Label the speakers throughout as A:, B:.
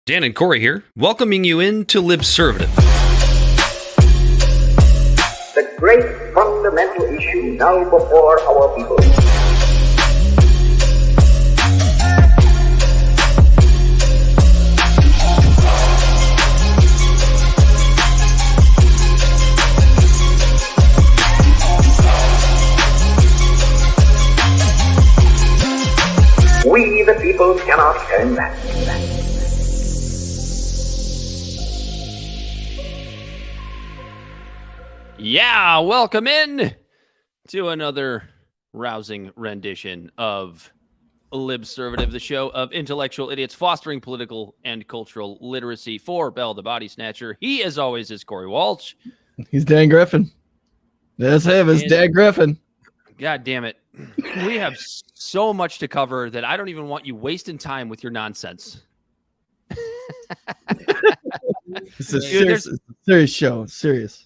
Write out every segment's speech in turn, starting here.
A: Dan and Corey here, welcoming you into Libservative.
B: The great fundamental issue now before our people. We, the people, cannot turn back.
A: Yeah, welcome in to another rousing rendition of Libservative, the show of intellectual idiots fostering political and cultural literacy for Bell the Body Snatcher. He, as always, is Corey Walsh.
C: He's Dan Griffin. That's him. It's Dan Griffin.
A: God damn it. We have so much to cover that I don't even want you wasting time with your nonsense.
C: It's a serious show. Serious.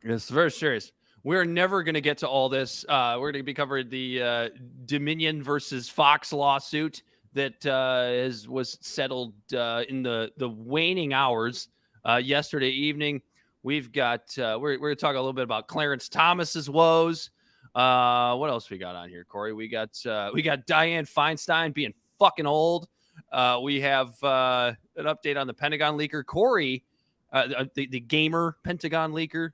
A: It's very serious. We're never going to get to all this. We're going to be covering the Dominion versus Fox lawsuit that was settled in the waning hours yesterday evening. We've got we're going to talk a little bit about Clarence Thomas's woes. What else we got on here, Corey? We got Dianne Feinstein being fucking old. We have an update on the Pentagon leaker, Corey, the gamer Pentagon leaker.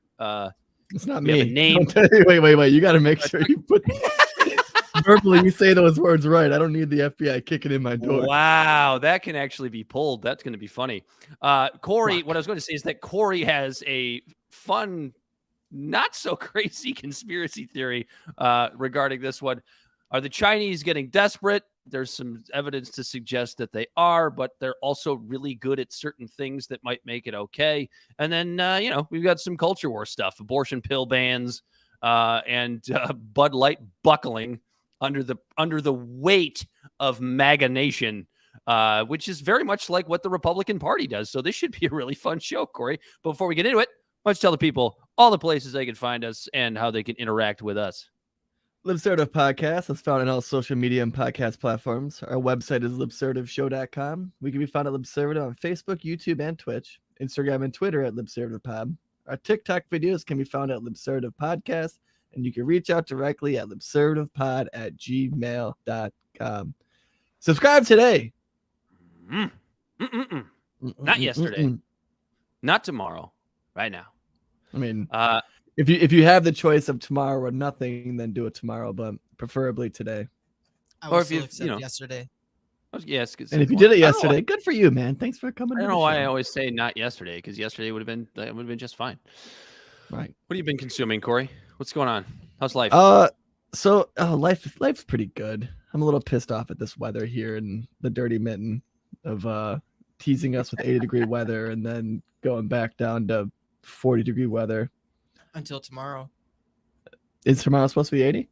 C: It's not me.
A: Name.
C: Wait. You got to make sure you put verbally you say those words right. I don't need the FBI kicking in my door.
A: Wow, that can actually be pulled. That's going to be funny. Corey, what I was going to say is that Corey has a fun, not so crazy conspiracy theory regarding this one. Are the Chinese getting desperate? There's some evidence to suggest that they are, but they're also really good at certain things that might make it okay. And then, we've got some culture war stuff, abortion pill bans, and Bud Light buckling under the weight of MAGA Nation, which is very much like what the Republican Party does. So this should be a really fun show, Corey. But before we get into it, let's tell the people all the places they can find us and how they can interact with us.
C: Libservative Podcast is found on all social media and podcast platforms. Our website is libservativeshow.com. We can be found at Libservative on Facebook, YouTube, and Twitch. Instagram and Twitter at LibservativePod. Our TikTok videos can be found at Libservative Podcast, and you can reach out directly at libservativepod@gmail.com. Subscribe today.
A: Not yesterday. Not tomorrow. Right now.
C: I mean, if you have the choice of tomorrow or nothing, then do it tomorrow, but preferably today.
D: Or if you yesterday.
A: Yes,
C: and if you did it yesterday, good for you, man. Thanks for coming.
A: I don't know why I always say not yesterday, because yesterday would have been just fine.
C: Right.
A: What have you been consuming, Corey? What's going on? How's life?
C: Life's pretty good. I'm a little pissed off at this weather here and the dirty mitten of teasing us with 80-degree weather and then going back down to 40-degree weather.
D: Until tomorrow.
C: Is tomorrow supposed to be 80?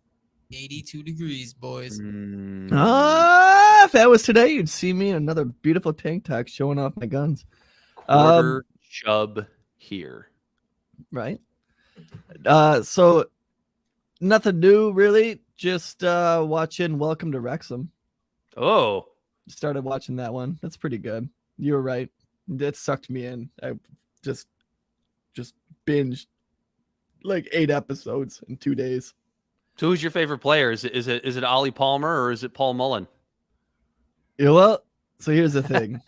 D: 82 degrees, boys.
C: If that was today, you'd see me in another beautiful tank top showing off my guns.
A: Quarter chub here.
C: Right. So nothing new, really. Just watching Welcome to Wrexham.
A: Oh.
C: Started watching that one. That's pretty good. You were right. That sucked me in. I just binged like 8 episodes in 2 days.
A: So who's your favorite player? Is it Ollie Palmer or is it Paul Mullen?
C: Yeah, well, so here's the thing.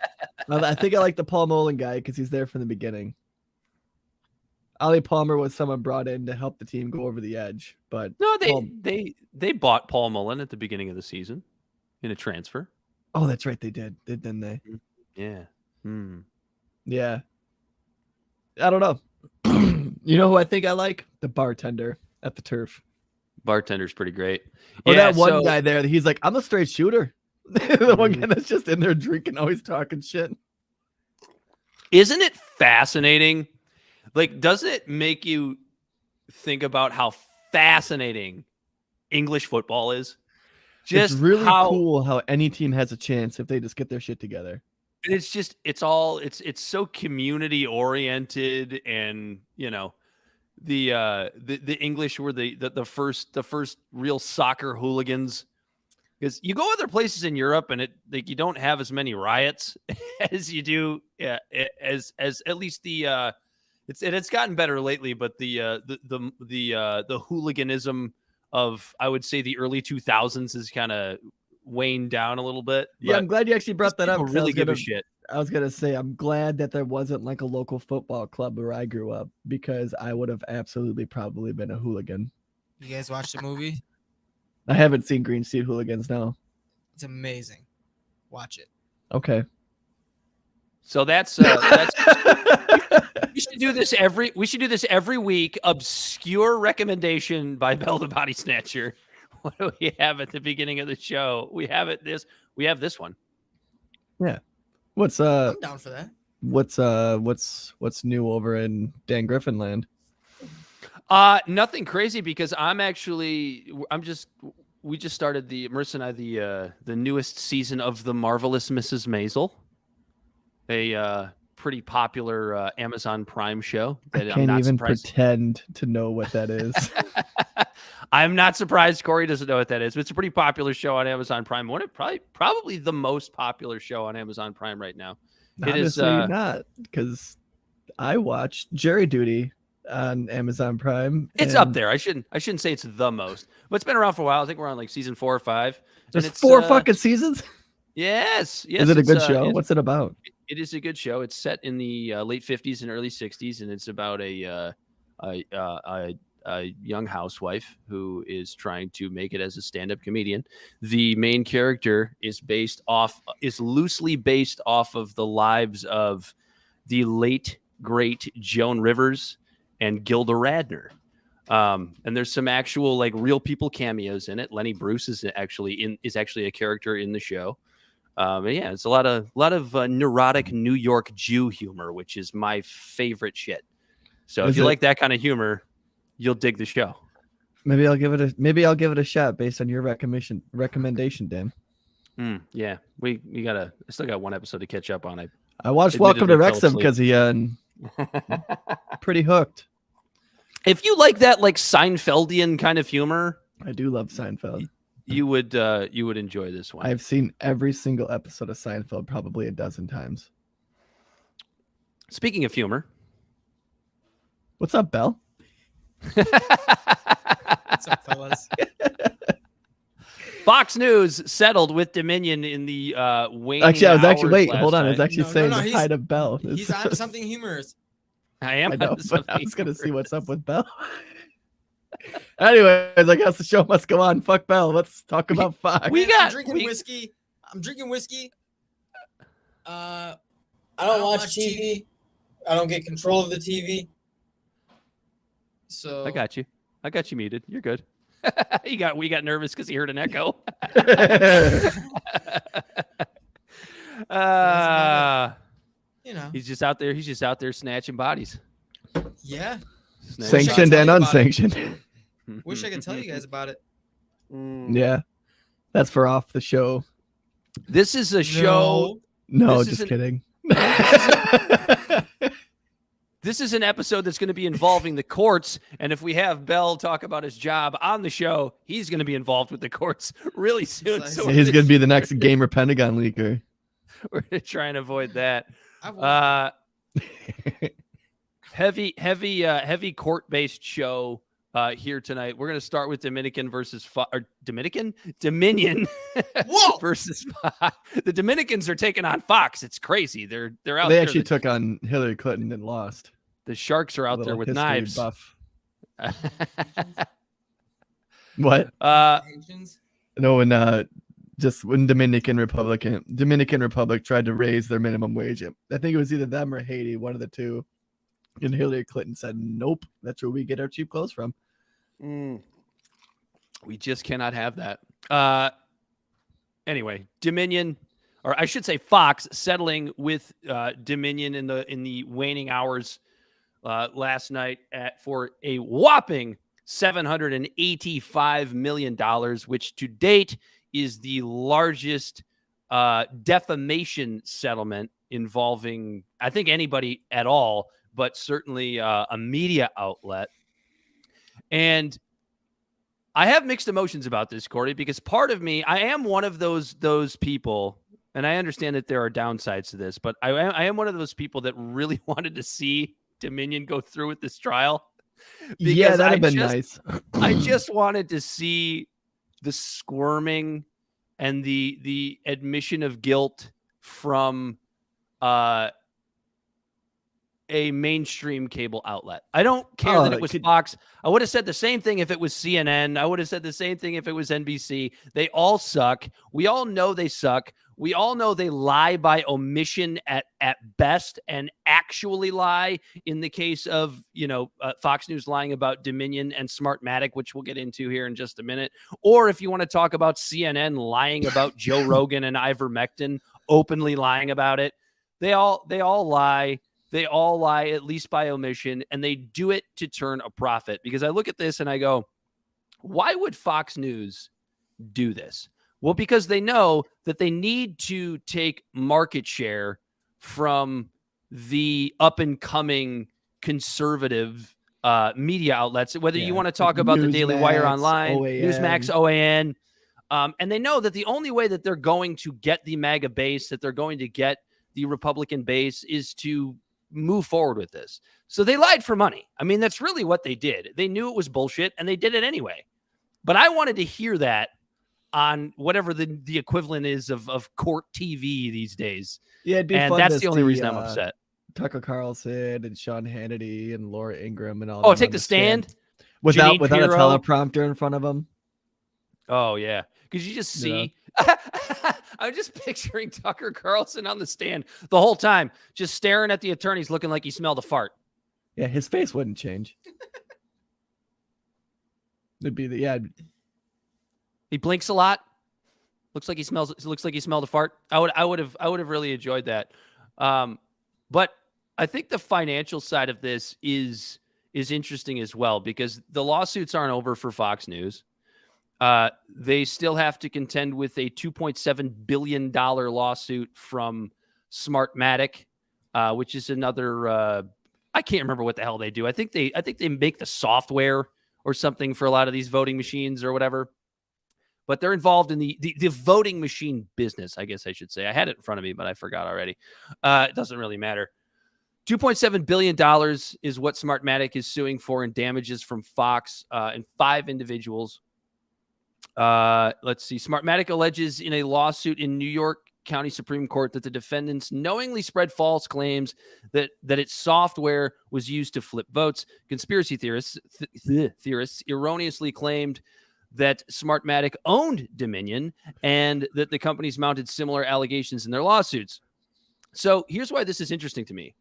C: I think I like the Paul Mullen guy because he's there from the beginning. Ollie Palmer was someone brought in to help the team go over the edge, but
A: no, they bought Paul Mullen at the beginning of the season in a transfer.
C: Oh, that's right, they did, didn't they?
A: Yeah.
C: Yeah. I don't know. You know who I think I like? The bartender at the Turf.
A: Bartender's pretty great.
C: Oh, yeah, that one guy there. He's like, I'm a straight shooter. The one guy that's just in there drinking, always talking shit.
A: Isn't it fascinating? Like, doesn't it make you think about how fascinating English football is?
C: Just it's really cool how any team has a chance if they just get their shit together.
A: It's so community oriented, and the English were the first real soccer hooligans. Because you go other places in Europe and you don't have as many riots as you do as at least the it's gotten better lately, but the hooliganism of, I would say, the early 2000s is kind of waned down a little bit.
C: Yeah, I'm glad you actually brought that up.
A: Really give a shit.
C: I was gonna say I'm glad that there wasn't like a local football club where I grew up, because I would have absolutely probably been a hooligan.
D: You guys watched the movie?
C: I haven't seen Green Street Hooligans, no.
D: It's amazing. Watch it.
C: Okay.
A: So that's we should do this every week. Obscure recommendation by Bell the Body Snatcher. What do we have at the beginning of the show? We have this one.
C: Yeah. What's
D: I'm down for that.
C: What's new over in Dan Griffin land?
A: Nothing crazy, because we just started Marissa and I the newest season of The Marvelous Mrs. Maisel, a pretty popular Amazon Prime show that
C: I can't even pretend to know what that is.
A: I'm not surprised Corey doesn't know what that is. But it's a pretty popular show on Amazon Prime. Probably the most popular show on Amazon Prime right now.
C: Honestly, not, because I watched Jury Duty on Amazon Prime.
A: It's up there. I shouldn't say it's the most, but it's been around for a while. I think we're on like season 4 or 5.
C: There's 4 fucking seasons.
A: Yes.
C: Is it a good show? What's it about?
A: It is a good show. It's set in the late 50s and early 60s, and it's about a young housewife who is trying to make it as a stand-up comedian. The main character is loosely based off of the lives of the late great Joan Rivers and Gilda Radner. And there's some actual like real people cameos in it. Lenny Bruce is actually a character in the show. And yeah, it's a lot of neurotic New York Jew humor, which is my favorite shit. So if you like that kind of humor, you'll dig the show.
C: Maybe I'll give it a shot based on your recommendation, Dan.
A: Yeah, I still got one episode to catch up on.
C: I watched Welcome to Wrexham because he pretty hooked.
A: If you like that like Seinfeldian kind of humor,
C: I do love Seinfeld.
A: You would enjoy this one.
C: I've seen every single episode of Seinfeld probably a dozen times.
A: Speaking of humor,
C: what's up, Belle?
D: What's up, fellas?
A: Fox News settled with Dominion in the waning
C: Actually, I was actually
A: hours
C: wait, hold on. I
A: night.
C: was actually saying hi to Belle.
D: He's on something humorous.
A: I am.
C: I know, but I was gonna see what's up with Belle. Anyways, I guess the show must go on. Fuck Belle. Let's talk about Fox.
D: I'm drinking whiskey. I don't watch TV. I don't get control of the TV. So
A: I got you muted. You're good. We got nervous because he heard an echo. He's just out there snatching bodies.
D: Yeah.
C: Sanctioned and unsanctioned.
D: Wish I could tell you guys about it.
C: Yeah. That's for off the show.
A: This is a show.
C: No, just kidding.
A: This is an episode that's going to be involving the courts. And if we have Bell talk about his job on the show, he's going to be involved with the courts really soon. So
C: he's going to be the next Gamer Pentagon leaker.
A: We're going to try and avoid that. Heavy court-based show here tonight. We're going to start with Dominion versus Fox. The Dominicans are taking on Fox. It's crazy. They're out there.
C: They actually took on Hillary Clinton and lost.
A: The Sharks are out there with knives.
C: Buff. What? No, when Dominican Republic tried to raise their minimum wage. I think it was either them or Haiti, one of the two. And Hillary Clinton said, "Nope, that's where we get our cheap clothes from."
A: We just cannot have that. Anyway, Dominion, or I should say Fox, settling with Dominion in the waning hours last night for a whopping $785 million, which to date is the largest defamation settlement involving, I think, anybody at all, but certainly a media outlet. And I have mixed emotions about this, Corey, because part of me, I am one of those people, and I understand that there are downsides to this, but I am one of those people that really wanted to see Dominion go through with this trial.
C: Yeah, that'd have been nice.
A: I just wanted to see the squirming and the admission of guilt from a mainstream cable outlet. I don't care that it was Fox. I would have said the same thing if it was CNN. I would have said the same thing if it was NBC. They all suck. We all know they suck. We all know they lie by omission at best and actually lie in the case of, Fox News lying about Dominion and Smartmatic, which we'll get into here in just a minute. Or if you want to talk about CNN lying about Joe Rogan and ivermectin, openly lying about it. They all lie. They all lie, at least by omission, and they do it to turn a profit. Because I look at this and I go, why would Fox News do this? Well, because they know that they need to take market share from the up-and-coming conservative media outlets, whether you want to talk about the Daily Wire Online, Newsmax, OAN. And they know that the only way that they're going to get the MAGA base, that they're going to get the Republican base, is to move forward with this. So they lied for money. I mean, that's really what they did. They knew it was bullshit and they did it anyway. But I wanted to hear that on whatever the equivalent is of court TV these days.
C: Yeah, it'd be
A: and
C: fun
A: that's
C: to
A: the only
C: see,
A: reason I'm upset.
C: Tucker Carlson and Sean Hannity and Laura Ingraham and all.
A: Oh, take the stand
C: without a teleprompter in front of them.
A: Oh yeah, because you just see. I'm just picturing Tucker Carlson on the stand the whole time, just staring at the attorneys, looking like he smelled a fart.
C: Yeah, his face wouldn't change. It'd be
A: He blinks a lot. Looks like he smelled a fart. I would have really enjoyed that. But I think the financial side of this is interesting as well, because the lawsuits aren't over for Fox News. They still have to contend with a $2.7 billion lawsuit from Smartmatic, which is another, I can't remember what the hell they do. I think they make the software or something for a lot of these voting machines or whatever, but they're involved in the voting machine business, I guess I should say. I had it in front of me, but I forgot already. It doesn't really matter. $2.7 billion is what Smartmatic is suing for in damages from Fox and 5 individuals. Let's see. Smartmatic alleges in a lawsuit in New York County Supreme Court that the defendants knowingly spread false claims that its software was used to flip votes. Conspiracy theorists erroneously claimed that Smartmatic owned Dominion and that the companies mounted similar allegations in their lawsuits. So here's why this is interesting to me.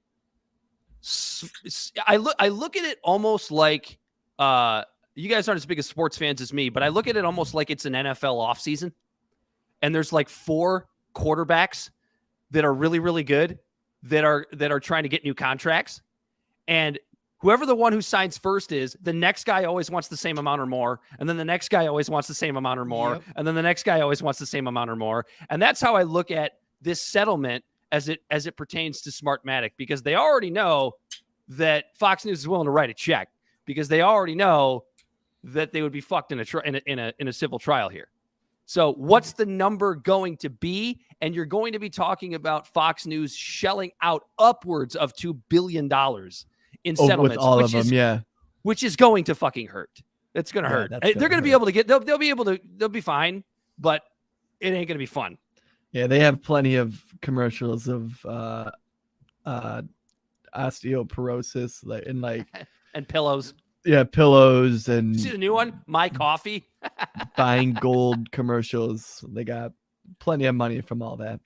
A: I look at it almost like you guys aren't as big as sports fans as me, but I look at it almost like it's an NFL offseason, and there's like 4 quarterbacks that are really, really good that are trying to get new contracts, and whoever the one who signs first is, the next guy always wants the same amount or more, and then the next guy always wants the same amount or more, and then the next guy always wants the same amount or more, and that's how I look at this settlement as it pertains to Smartmatic, because they already know that Fox News is willing to write a check, because they already know that they would be fucked in a civil trial here. So what's the number going to be? And you're going to be talking about Fox News shelling out upwards of $2 billion in settlements,
C: with all of them,
A: which is going to fucking hurt. It's going to hurt. They're going to be able to they'll be fine, but it ain't going to be fun.
C: Yeah, they have plenty of commercials of osteoporosis
A: and pillows.
C: Yeah, pillows and
A: see the new one, My Coffee.
C: Buying gold commercials. They got plenty of money from all that.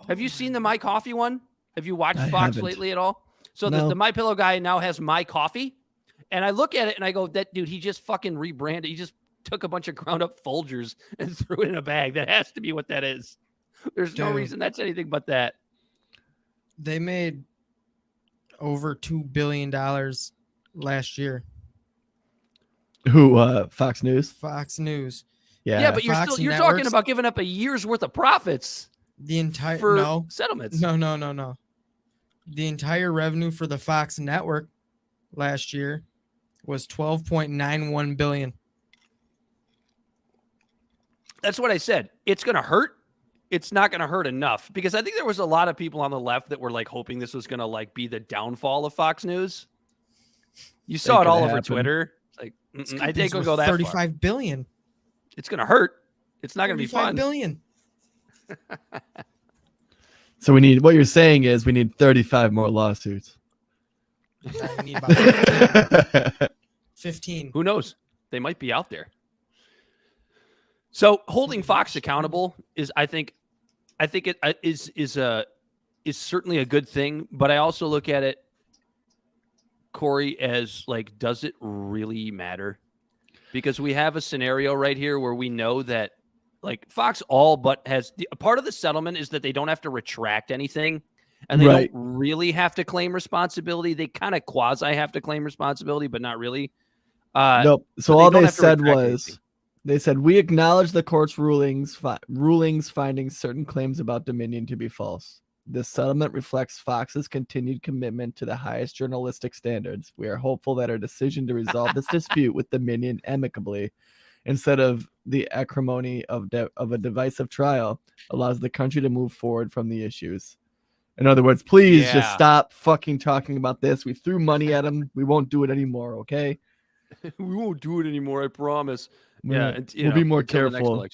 A: Have you seen the My Coffee one? Have you watched Fox lately at all? So the My Pillow guy now has My Coffee, and I look at it and I go, that dude, he just fucking rebranded. He just took a bunch of ground up Folgers and threw it in a bag. That has to be what that is. There's no reason that's anything but that.
E: They made over $2 billion last year.
C: Who? Fox News.
E: Fox News.
A: Yeah, but you're talking about giving up a year's worth of profits.
E: The entire
A: settlements.
E: No. The entire revenue for the Fox network last year was $12.91 billion.
A: That's what I said. It's going to hurt. It's not going to hurt enough because I think there was a lot of people on the left that were like hoping this was going to like be the downfall of Fox News. You saw it all over Twitter. Like, I think it'll go that
E: 35 billion.
A: It's going to hurt. It's not going to be fun.
E: 35 billion.
C: So what you're saying is we need 35 more lawsuits.
E: We need about 15.
A: Who knows? They might be out there. So holding Fox accountable is, I think it is certainly a good thing. But I also look at it, Corey, as like, does it really matter? Because we have a scenario right here where we know that like Fox all but has a part of the settlement is that they don't have to retract anything and they don't really have to claim responsibility. They kind of quasi have to claim responsibility, but not really.
C: Nope. So all they said was they said, we acknowledge the court's rulings finding certain claims about Dominion to be false. This settlement reflects Fox's continued commitment to the highest journalistic standards. We are hopeful that our decision to resolve this dispute with Dominion amicably instead of the acrimony of a divisive trial allows the country to move forward from the issues. In other words, please just stop fucking talking about this. We threw money at them. We won't do it anymore, okay?
A: We won't do it anymore, I promise.
C: We'll be more careful.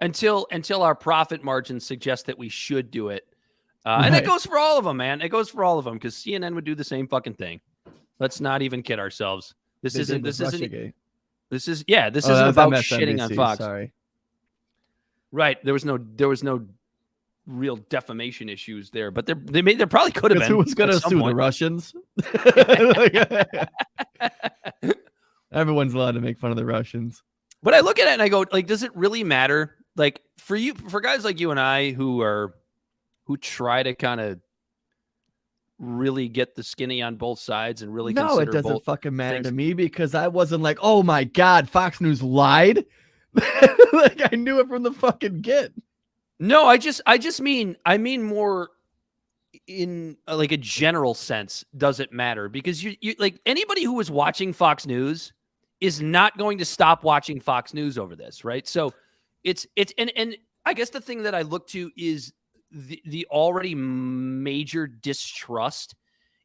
A: Until our profit margins suggest that we should do it. And it goes for all of them, man. It goes for all of them because CNN would do the same fucking thing. Let's not even kid ourselves. This isn't about shitting on Fox.
C: Sorry.
A: Right. There was no real defamation issues there, but there probably could have been.
C: Who was going to sue the Russians? Everyone's allowed to make fun of the Russians.
A: But I look at it and I go, like, does it really matter? Like for guys like you and I who try to kind of really get the skinny on both sides and really
C: no, it doesn't fucking matter to me because I wasn't like, oh my God, Fox News lied. Like I knew it from the fucking get.
A: No, I mean more in like a general sense. Does it matter? Because you like anybody who was watching Fox News is not going to stop watching Fox News over this, right? So it's and I guess the thing that I look to is the already major distrust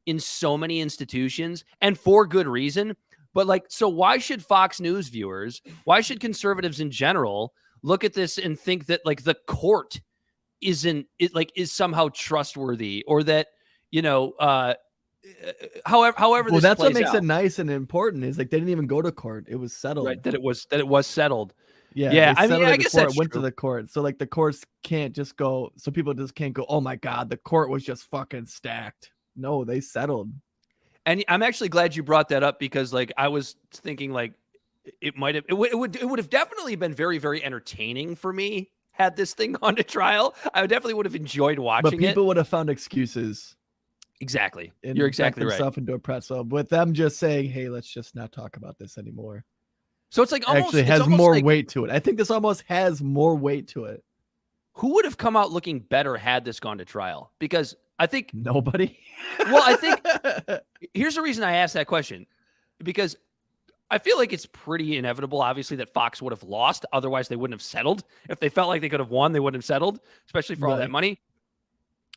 A: in so many institutions and for good reason. But like, so why should Fox News viewers, why should conservatives in general look at this and think that like the court is somehow trustworthy or that, however,
C: well, that's what makes it nice and important is like, they didn't even go to court. It was settled.
A: Right. That it was settled.
C: Yeah. I mean, I guess it went to the court. So like the courts can't just go. So people just can't go, oh my God, the court was just fucking stacked. No, they settled.
A: And I'm actually glad you brought that up because like, I was thinking like it would have definitely been very, very entertaining for me had this thing gone to trial. I definitely would have enjoyed watching it.
C: But people would have found excuses.
A: Exactly. You're exactly right.
C: Into a pretzel with them just saying, hey, let's just not talk about this anymore.
A: So it's like almost
C: actually has more weight to it. I think this almost has more weight to it.
A: Who would have come out looking better had this gone to trial? Because I think
C: nobody.
A: Well, I think here's the reason I asked that question, because I feel like it's pretty inevitable, obviously, that Fox would have lost. Otherwise, they wouldn't have settled. If they felt like they could have won, they wouldn't have settled, especially for all that money.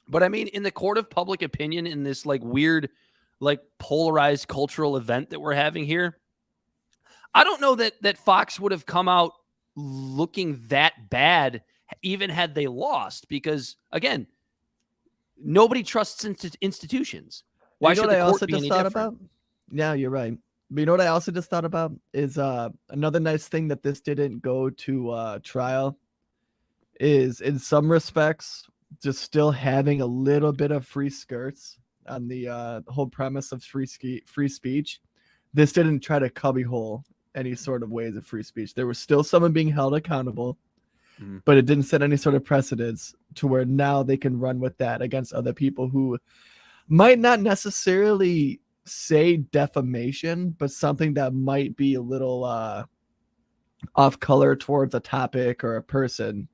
A: But I mean, in the court of public opinion, in this like weird, like polarized cultural event that we're having here, I don't know that Fox would have come out looking that bad, even had they lost, because again, nobody trusts institutions. Why should the court be any different?
C: Yeah, you're right. But you know what I also just thought about is another nice thing that this didn't go to trial is in some respects just still having a little bit of free skirts on the whole premise of free speech. This didn't try to cubbyhole any sort of ways of free speech. There was still someone being held accountable, but it didn't set any sort of precedence to where now they can run with that against other people who might not necessarily say defamation, but something that might be a little off color towards a topic or a person.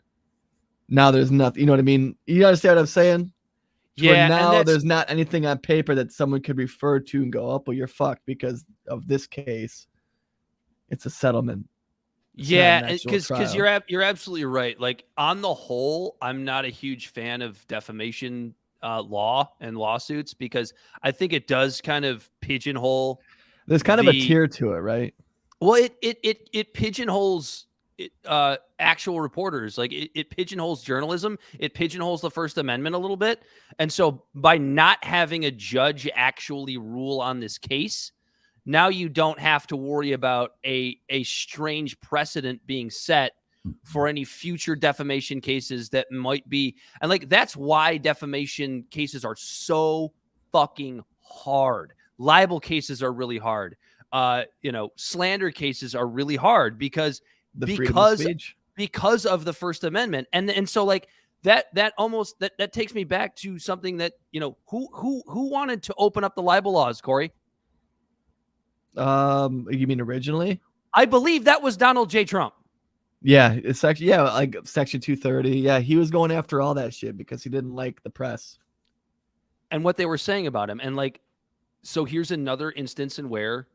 C: Now there's nothing, you know what I mean? You understand what I'm saying?
A: Yeah.
C: Now there's not anything on paper that someone could refer to and go, oh, well, you're fucked because of this case. It's a settlement.
A: Yeah,
C: an actual
A: because
C: trial.
A: you're absolutely right. Like on the whole, I'm not a huge fan of defamation law and lawsuits because I think it does kind of pigeonhole
C: There's kind of a
A: the
C: tier to it, right?
A: well, it pigeonholes actual reporters. Like it pigeonholes journalism. It pigeonholes the First Amendment a little bit. And so by not having a judge actually rule on this case, now you don't have to worry about a strange precedent being set for any future defamation cases that might be. And like that's why defamation cases are so fucking hard. Libel cases are really hard. Slander cases are really hard because
C: The freedom of speech.
A: because of the First Amendment. And so like that almost that takes me back to something that, who wanted to open up the libel laws, Corey?
C: You mean originally?
A: I believe that was Donald J. Trump.
C: Yeah, it's actually like Section 230. Yeah, he was going after all that shit because he didn't like the press
A: and what they were saying about him. And like, so here's another instance in where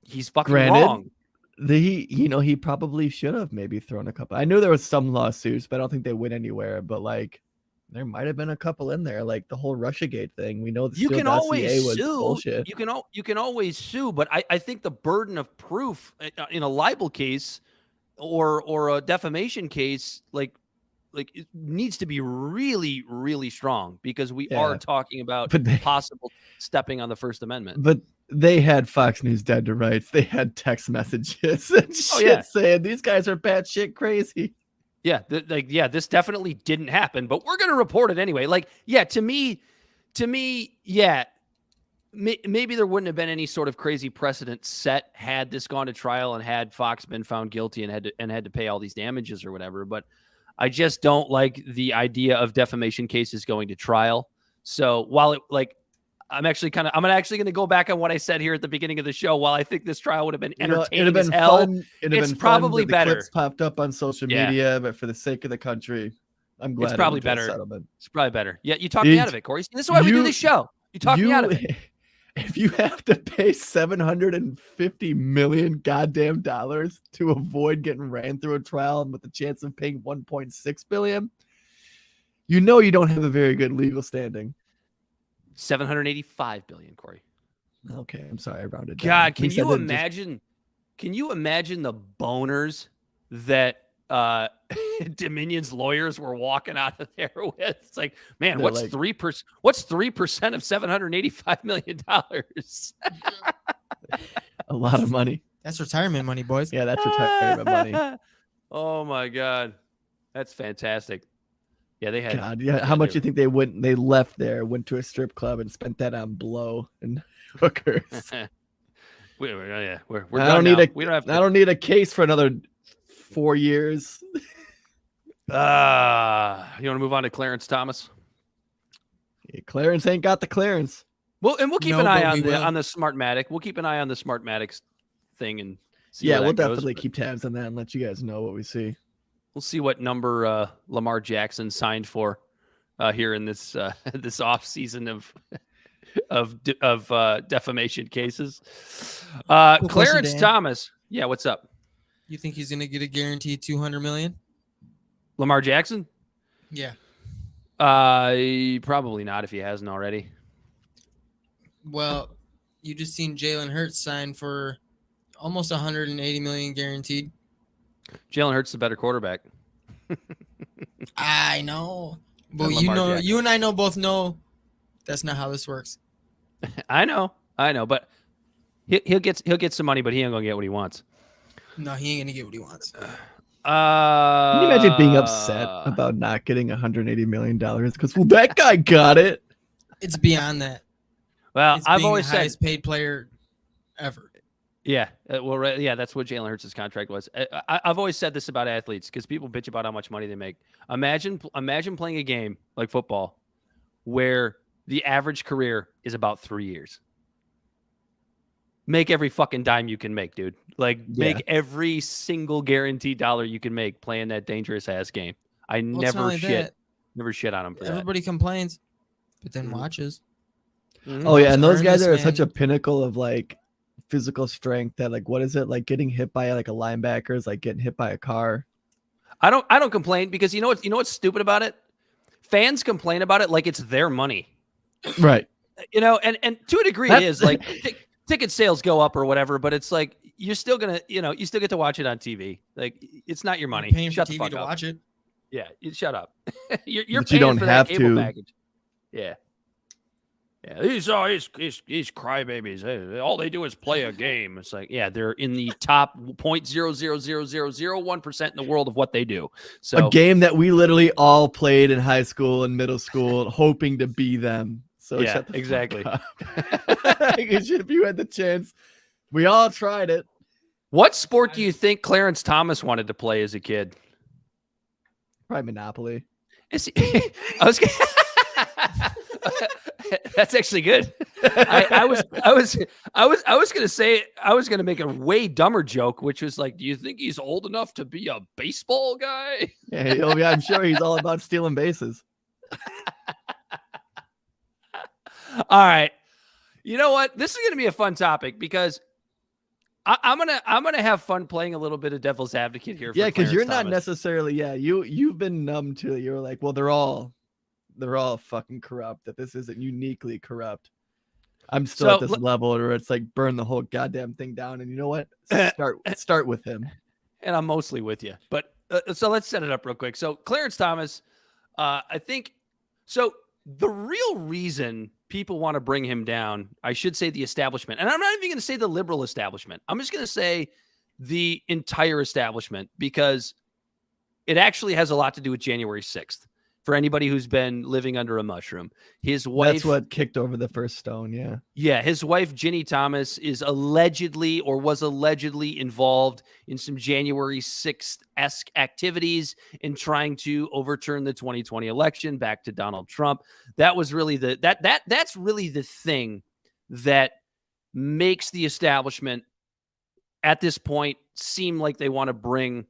A: he's fucking wrong.
C: He probably should have maybe thrown a couple. I knew there was some lawsuits, but I don't think they went anywhere. But like, there might have been a couple in there, like the whole Russiagate thing. We know the
A: you can always
C: was
A: sue.
C: bullshit.
A: You can always sue, but I think the burden of proof in a libel case or a defamation case, like it needs to be really, really strong because we are talking about possible stepping on the First Amendment.
C: But they had Fox News dead to rights. They had text messages and shit saying these guys are batshit crazy.
A: Yeah, this definitely didn't happen, but we're going to report it anyway. Like, yeah, to me, yeah, maybe there wouldn't have been any sort of crazy precedent set had this gone to trial and had Fox been found guilty and had to pay all these damages or whatever. But I just don't like the idea of defamation cases going to trial. So while I'm actually going to go back on what I said here at the beginning of the show. While I think this trial would have been entertaining as hell, it's probably better.
C: Clips popped up on social media, but for the sake of the country, I'm glad
A: it's probably better.
C: Settlement.
A: It's probably better. Yeah, you talked me out of it, Corey. This is why we do this show. You talk me out of it.
C: If you have to pay $750 million goddamn dollars to avoid getting ran through a trial and with the chance of paying $1.6 billion, you don't have a very good legal standing.
A: $785 billion, Corey.
C: Okay, I'm sorry, I rounded down.
A: God, can you imagine? Can you imagine the boners that Dominion's lawyers were walking out of there with? It's like, man, what's 3%? What's 3% of $785 million?
C: A lot of money.
E: That's retirement money, boys.
C: Yeah, that's retirement money.
A: Oh my God, that's fantastic. Yeah, they had.
C: God, yeah. How much you think they left there, went to a strip club and spent that on blow and hookers?
A: I
C: don't need a case for another 4 years.
A: You want to move on to Clarence Thomas?
C: Yeah, Clarence ain't got the clearance.
A: Well, and we'll keep an eye on the Smartmatic. We'll keep an eye on the Smartmatic thing and see.
C: Yeah, we'll definitely keep tabs on that and let you guys know what we see.
A: We'll see what number Lamar Jackson signed for here in this this off season of defamation cases. Clarence Thomas. Yeah, what's up?
E: You think he's going to get a guaranteed $200 million?
A: Lamar Jackson?
E: Yeah.
A: Probably not if he hasn't already.
E: Well, you just seen Jalen Hurts sign for almost $180 million guaranteed.
A: Jalen Hurts is a better quarterback.
E: I know. But you and I both know that's not how this works.
A: I know, but he'll get some money, but he ain't gonna get what he wants.
E: No, he ain't gonna get what he wants.
C: Can you imagine being upset about not getting $180 million? Because that guy got it.
E: It's beyond that.
A: Well, I've always
E: the
A: said
E: highest paid player ever.
A: Yeah, that's what Jalen Hurts' contract was. I've always said this about athletes because people bitch about how much money they make. Imagine playing a game like football where the average career is about 3 years. Make every fucking dime you can make, dude. Make every single guaranteed dollar you can make playing that dangerous ass game. Never shit on them for that.
E: Everybody complains, but then watches.
C: Oh yeah, and those guys are such a pinnacle of physical strength that like what is it like getting hit by like a linebacker is like getting hit by a car.
A: I don't complain because you know what's stupid about it? Fans complain about it like it's their money.
C: Right.
A: You know, and to a degree it is like ticket sales go up or whatever, but it's like you're still gonna, you still get to watch it on TV. Like it's not your money.
E: You're paying
A: Shut
E: for
A: the
E: TV
A: fuck
E: to
A: up.
E: watch it.
A: Yeah, shut up. you're
C: But you
A: paying
C: don't
A: for
C: have
A: that cable
C: to.
A: package. Yeah. Yeah, these crybabies. All they do is play a game. It's like, yeah, they're in the top 0.00001% in the world of what they do. So
C: A game that we literally all played in high school and middle school, hoping to be them. So
A: yeah,
C: shut the
A: exactly.
C: fuck up. If you had the chance, we all tried it.
A: What sport do you think Clarence Thomas wanted to play as a kid?
C: Probably Monopoly.
A: That's actually good. I was gonna say I was gonna make a way dumber joke, which was like, do you think he's old enough to be a baseball guy?
C: Yeah, I'm sure he's all about stealing bases.
A: All right. You know what? This is gonna be a fun topic because I'm gonna have fun playing a little bit of devil's advocate here.
C: Yeah, because you're
A: Clarence
C: not
A: Thomas.
C: necessarily. Yeah, you've been numb to it. You're like, well, they're all fucking corrupt. That this isn't uniquely corrupt. I'm still at this level where it's like burn the whole goddamn thing down. And you know what? Start with him.
A: And I'm mostly with you. But so let's set it up real quick. So Clarence Thomas, I think. So the real reason people want to bring him down, I should say the establishment, and I'm not even going to say the liberal establishment. I'm just going to say the entire establishment because it actually has a lot to do with January 6th. For anybody who's been living under a mushroom, his wife.
C: That's what kicked over the first stone. Yeah.
A: Yeah. His wife, Ginny Thomas, is allegedly or was allegedly involved in some January 6th-esque activities in trying to overturn the 2020 election back to Donald Trump. That was really that's really the thing that makes the establishment at this point seem like they want to bring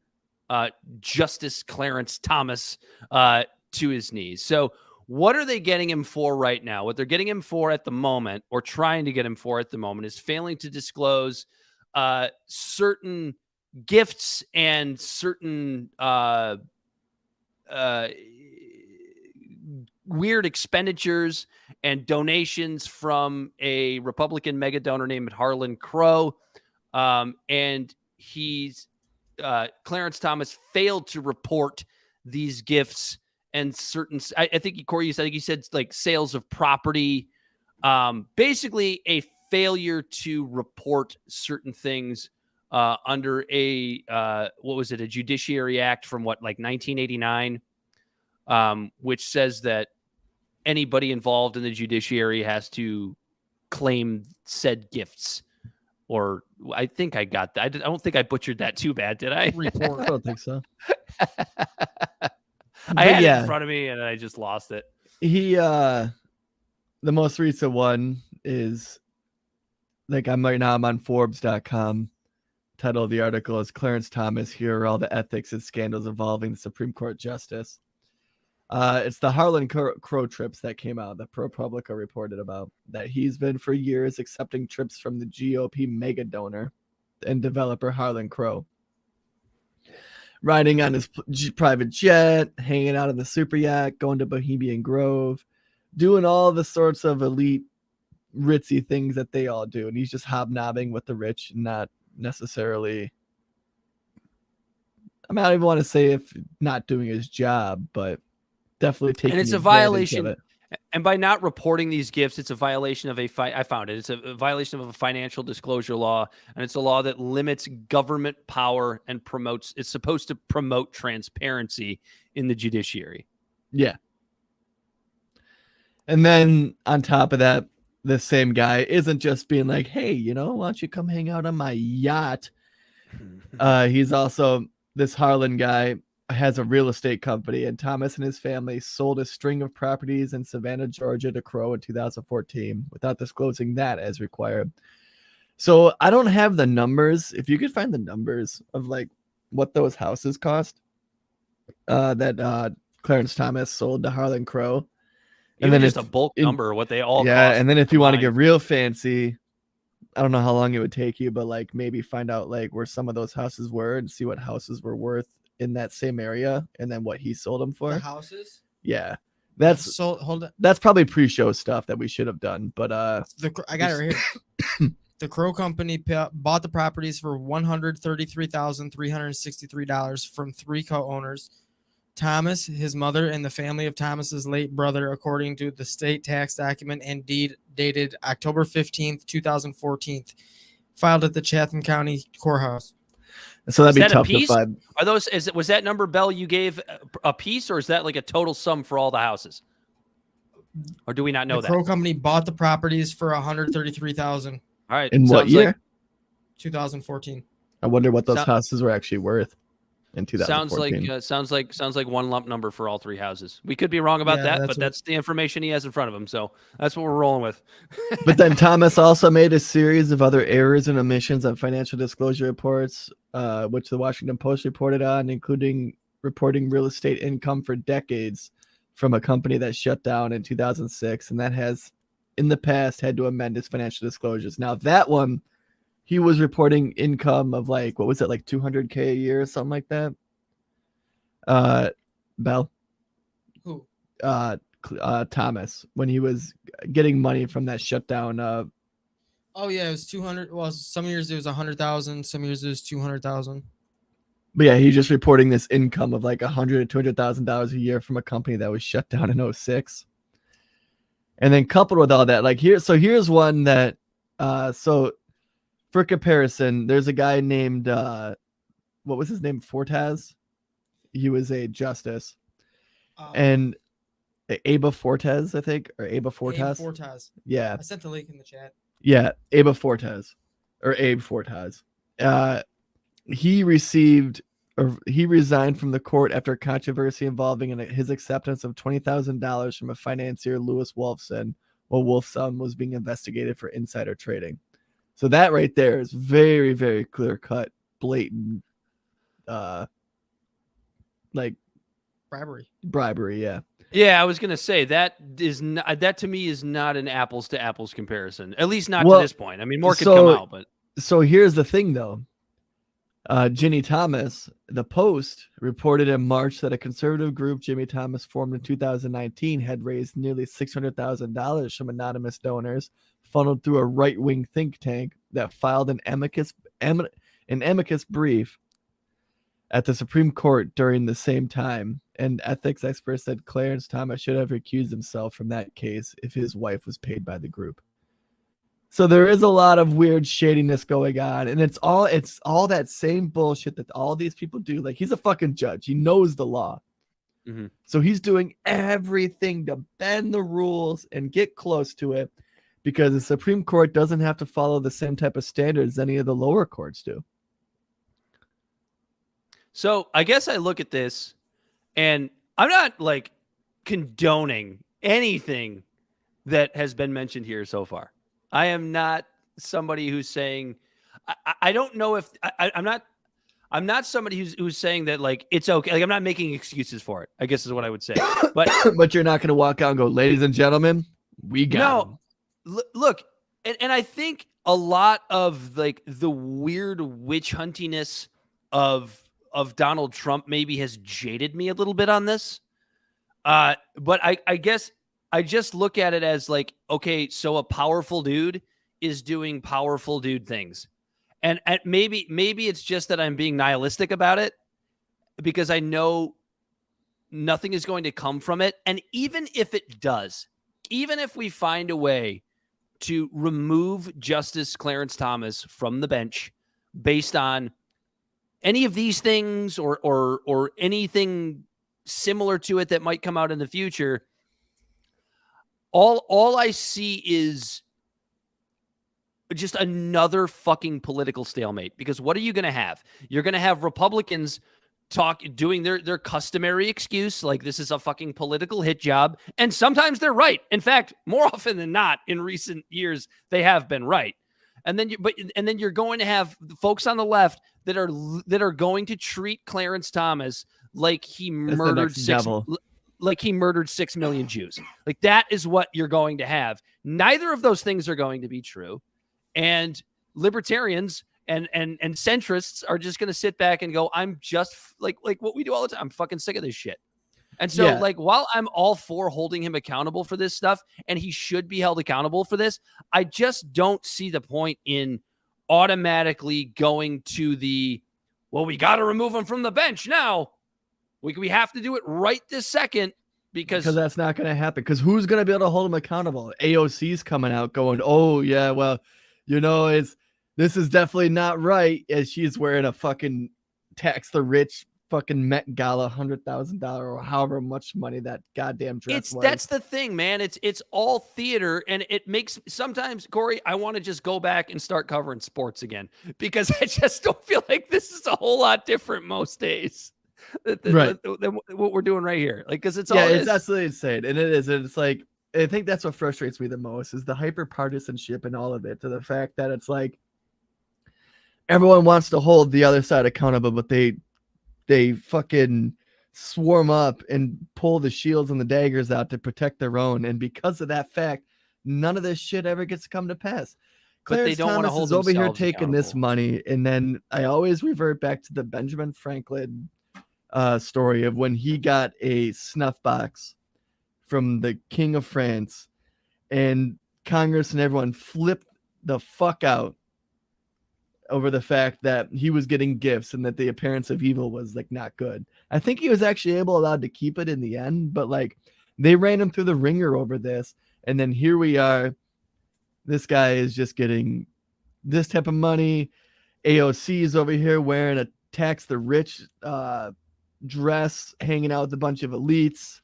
A: Justice Clarence Thomas to his knees. So what are they getting him for right now? What they're getting him for at the moment, or trying to get him for at the moment, is failing to disclose certain gifts and certain weird expenditures and donations from a Republican mega donor named Harlan Crow. And Clarence Thomas failed to report these gifts and certain, I think Corey, I think he said like sales of property, basically a failure to report certain things under a, what was it? A Judiciary Act from like 1989, which says that anybody involved in the judiciary has to claim said gifts. Or I think I got that. I don't think I butchered that too bad, did I?
C: Report. I don't think so.
A: I had it in front of me and I just lost it.
C: The most recent one is like I'm on Forbes.com. Title of the article is Clarence Thomas, Here Are All the Ethics and Scandals Involving the Supreme Court Justice. It's the Harlan Crow trips that came out that ProPublica reported about, that he's been for years accepting trips from the GOP mega donor and developer Harlan Crow. Riding on his private jet, hanging out in the super yacht, going to Bohemian Grove, doing all the sorts of elite ritzy things that they all do. And he's just hobnobbing with the rich, not necessarily, I mean, I don't even want to say if not doing his job, but definitely taking
A: and it's a violation. And by not reporting these gifts, it's a violation of I found it. It's a violation of a financial disclosure law, and it's a law that limits government power and it's supposed to promote transparency in the judiciary.
C: Yeah. And then on top of that, the same guy isn't just being like, hey, why don't you come hang out on my yacht? He's also, this Harlan guy has a real estate company, and Thomas and his family sold a string of properties in Savannah, Georgia to Crow in 2014 without disclosing that as required. So I don't have the numbers. If you could find the numbers of like what those houses cost that Clarence Thomas sold to Harlan Crow.
A: And then just a bulk number, what they all cost.
C: And then if you want to get real fancy, I don't know how long it would take you, but like maybe find out like where some of those houses were and see what houses were worth in that same area and then what he sold them for.
E: The houses?
C: Yeah. That's
E: So hold on.
C: That's probably pre-show stuff that we should have done, but
E: I got it right here. The Crow Company bought the properties for $133,363 from 3 co-owners: Thomas, his mother, and the family of Thomas's late brother, according to the state tax document and deed dated October 15th, 2014, filed at the Chatham County Courthouse.
C: so that'd
A: Is
C: be
A: that a
C: tough to
A: piece?
C: find.
A: Are those? Was that number, Bell, you gave a piece, or is that like a total sum for all the houses? Or do we not know
E: The
A: that?
E: Crow Company bought the properties for $133,000.
A: All right.
C: In what
A: sounds
C: year?
A: like-
E: 2014.
C: I wonder what those
A: So-
C: houses were actually worth in 2014.
A: sounds like one lump number for all 3 houses. We could be wrong about
E: Yeah,
A: that,
E: that's
A: but
E: what-
A: that's the information he has in front of him. So that's what we're rolling with.
C: But then Thomas also made a series of other errors and omissions on financial disclosure reports, which the Washington Post reported on, including reporting real estate income for decades from a company that shut down in 2006, and that has in the past had to amend his financial disclosures. Now that one, he was reporting income of like, what was it, like $200K a year or something like that? Bell?
E: Who?
C: Thomas, when he was getting money from that shutdown.
E: Oh yeah, it was 200. Well, some years it was 100,000. Some years it was 200,000.
C: But yeah, he's just reporting this income of like $100,000 to $200,000 a year from a company that was shut down in 2006. And then coupled with all that, like here's one that, so for comparison, there's a guy named, what was his name? Fortas. He was a justice. And Aba Fortes, I think, or Aba Fortas.
E: Abe Fortas.
C: Yeah.
E: I sent the link in the chat.
C: Yeah, Aba Fortes or Abe Fortas. He resigned from the court after controversy involving his acceptance of $20,000 from a financier, Lewis Wolfson, while Wolfson was being investigated for insider trading. So that right there is very, very clear cut, blatant, like bribery. Yeah.
A: Yeah, I was gonna say that to me is not an apples to apples comparison. At least not to this point. I mean, more could come out, but
C: so here's the thing, though. Ginny Thomas, the Post, reported in March that a conservative group Jimmy Thomas formed in 2019 had raised nearly $600,000 from anonymous donors, funneled through a right-wing think tank that filed an amicus brief at the Supreme Court during the same time. And ethics experts said Clarence Thomas should have recused himself from that case if his wife was paid by the group. So there is a lot of weird shadiness going on, and it's all that same bullshit that all these people do. Like, he's a fucking judge. He knows the law.
A: Mm-hmm.
C: So he's doing everything to bend the rules and get close to it because the Supreme Court doesn't have to follow the same type of standards any of the lower courts do.
A: So I guess I look at this, and I'm not like condoning anything that has been mentioned here so far. I am not somebody who's saying, I don't know if I'm not somebody who's saying that like it's okay. Like, I'm not making excuses for it, I guess is what I would say. But
C: but you're not going to walk out and go, ladies and gentlemen, we got him.
A: Look, and I think a lot of like the weird witch huntiness of Donald Trump maybe has jaded me a little bit on this. But I guess I just look at it as like, okay, so a powerful dude is doing powerful dude things. And maybe it's just that I'm being nihilistic about it because I know nothing is going to come from it. And even if it does, even if we find a way to remove Justice Clarence Thomas from the bench based on any of these things or anything similar to it that might come out in the future, all I see is just another fucking political stalemate. Because what are you going to have? You're going to have Republicans doing their customary excuse, like this is a fucking political hit job. And sometimes they're right. In fact, more often than not in recent years, they have been right. And then you're going to have folks on the left that are going to treat Clarence Thomas like he murdered 6 million Jews. Like, that is what you're going to have. Neither of those things are going to be true. and libertarians and centrists are just going to sit back and go, I'm just like what we do all the time. I'm fucking sick of this shit. And so,
C: Yeah.
A: like, while I'm all for holding him accountable for this stuff, and he should be held accountable for this, I just don't see the point in automatically going to we got to remove him from the bench now. We have to do it right this second because
C: that's not going to happen. Because who's going to be able to hold him accountable? AOC's coming out going, oh, yeah, well, this is definitely not right, as she's wearing a fucking tax the rich fucking Met Gala $100,000 or however much money that goddamn dress was.
A: That's the thing, man. It's all theater, and it makes sometimes, Corey, I want to just go back and start covering sports again because I just don't feel like this is a whole lot different most days than what we're doing right here. Like, because it's
C: absolutely insane, and it is. And it's like, I think that's what frustrates me the most is the hyper partisanship and all of it, to the fact that it's like everyone wants to hold the other side accountable, but they fucking swarm up and pull the shields and the daggers out to protect their own. And because of that fact, none of this shit ever gets to come to pass. Clarence
A: they don't want to hold
C: is over here
A: themselves
C: taking this
A: accountable.
C: money. And then I always revert back to the Benjamin Franklin story of when he got a snuff box from the King of France, and Congress and everyone flipped the fuck out over the fact that he was getting gifts and that the appearance of evil was like not good. I think he was actually allowed to keep it in the end, but like they ran him through the ringer over this. And then here we are. This guy is just getting this type of money. AOC is over here wearing a tax the rich dress, hanging out with a bunch of elites.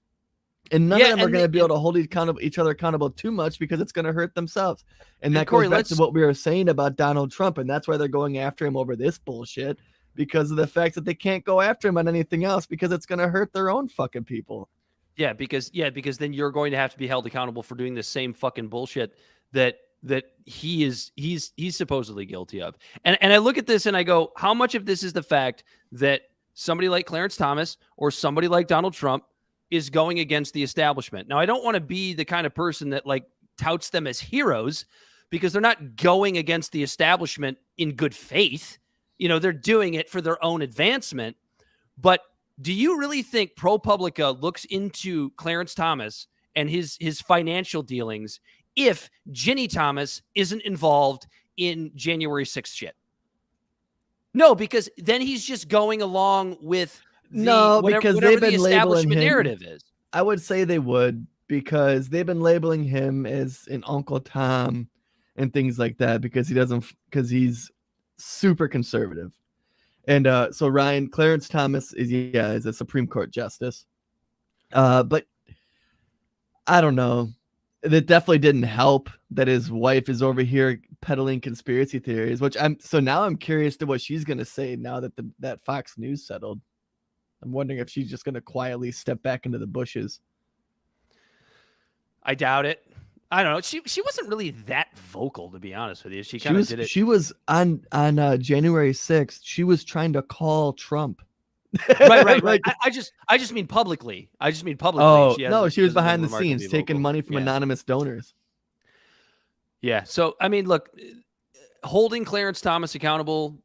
C: And none of them are going to be able to hold each other accountable too much because it's going to hurt themselves. And that goes back to what we were saying about Donald Trump. And that's why they're going after him over this bullshit, because of the fact that they can't go after him on anything else because it's going to hurt their own fucking people.
A: Yeah, because then you're going to have to be held accountable for doing the same fucking bullshit that he's supposedly guilty of. And I look at this and I go, how much of this is the fact that somebody like Clarence Thomas or somebody like Donald Trump is going against the establishment? Now, I don't want to be the kind of person that like touts them as heroes, because they're not going against the establishment in good faith. They're doing it for their own advancement. But do you really think ProPublica looks into Clarence Thomas and his financial dealings if Ginny Thomas isn't involved in January 6th shit? No, because then he's just going along with
C: because they've been
A: the
C: labeling him.
A: Narrative is.
C: I would say they would, because they've been labeling him as an Uncle Tom and things like that, because he's super conservative. And so Clarence Thomas is a Supreme Court justice. But I don't know. That definitely didn't help that his wife is over here peddling conspiracy theories, now I'm curious to what she's going to say now that that Fox News settled. I'm wondering if she's just going to quietly step back into the bushes.
A: I doubt it. I don't know. She wasn't really that vocal, to be honest with you. She kind of did it.
C: She was on January 6th. She was trying to call Trump.
A: Right. Like, I just mean publicly.
C: Oh, no, she was behind the scenes taking money from anonymous donors.
A: Yeah. So, I mean, look, holding Clarence Thomas accountable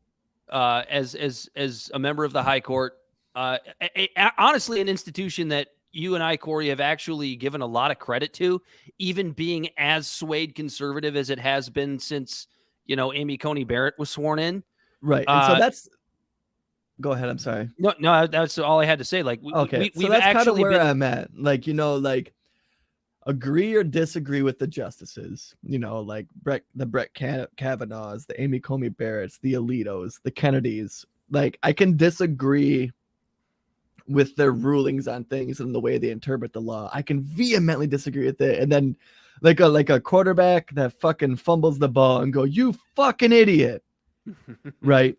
A: as a member of the High Court, honestly, an institution that you and I, Corey, have actually given a lot of credit to, even being as swayed conservative as it has been since, Amy Coney Barrett was sworn in.
C: Right. And so go ahead. I'm sorry.
A: No, that's all I had to say. Like,
C: okay.
A: So
C: that's kind of where I'm at. Like, agree or disagree with the justices, like the Brett Kavanaughs, the Amy Coney Barretts, the Alitos, the Kennedys. Like, I can disagree with their rulings on things and the way they interpret the law. I can vehemently disagree with it. And then like a quarterback that fucking fumbles the ball and go, you fucking idiot. Right.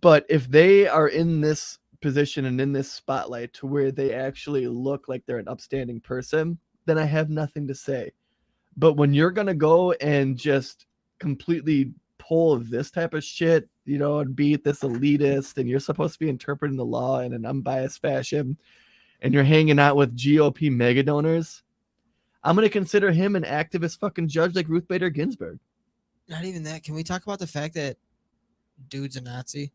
C: But if they are in this position and in this spotlight to where they actually look like they're an upstanding person, then I have nothing to say. But when you're going to go and just completely pull this type of shit, and be this elitist, and you're supposed to be interpreting the law in an unbiased fashion, and you're hanging out with GOP mega donors, I'm going to consider him an activist fucking judge like Ruth Bader Ginsburg.
E: not even that. Can we talk about the fact that dude's a Nazi?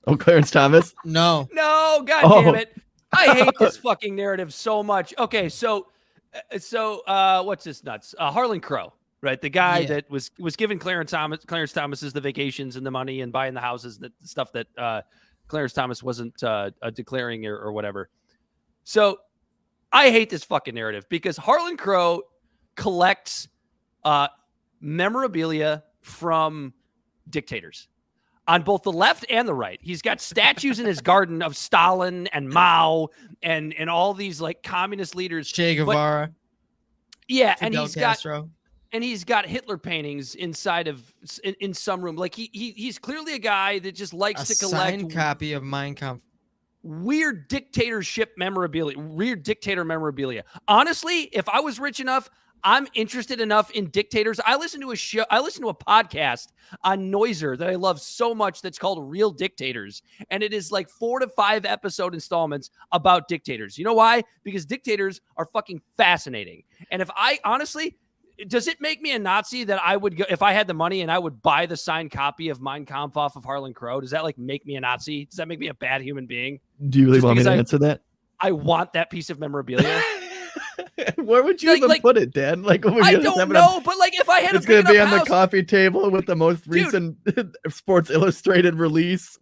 C: Oh, Clarence Thomas.
E: No.
A: No, god
C: Oh.
A: damn it. I hate this fucking narrative so much. Okay, so what's this nuts? Harlan Crow, right? The guy
E: Yeah.
A: that was giving Clarence Thomas's the vacations and the money and buying the houses, that stuff that Clarence Thomas wasn't declaring or whatever. So I hate this fucking narrative because Harlan Crow collects memorabilia from dictators on both the left and the right. He's got statues in his garden of Stalin and Mao and all these like communist leaders.
E: Che Guevara.
A: Yeah,
E: Fidel
A: and
E: Castro.
A: he's got Hitler paintings inside of in some room. Like he's clearly a guy that just likes
E: A
A: to collect
E: signed copy of Mein Kampf.
A: weird dictatorship memorabilia, weird dictator memorabilia. Honestly, if I was rich enough, I'm interested enough in dictators. I listen to a podcast on Noiser that I love so much that's called Real Dictators. And it is like 4 to 5 episode installments about dictators. You know why? Because dictators are fucking fascinating. And if I honestly, does it make me a Nazi that I would go, if I had the money and I would buy the signed copy of Mein Kampf off of Harlan Crow? Does that like make me a Nazi? Does that make me a bad human being?
C: Do you really
A: Just
C: want me to
A: because
C: answer that?
A: I want that piece of memorabilia.
C: Where would you even put it, Dan? Like,
A: I don't know, but like if I had
C: it's
A: a big
C: gonna be on
A: enough
C: the
A: house,
C: coffee table with the most recent Sports Illustrated release.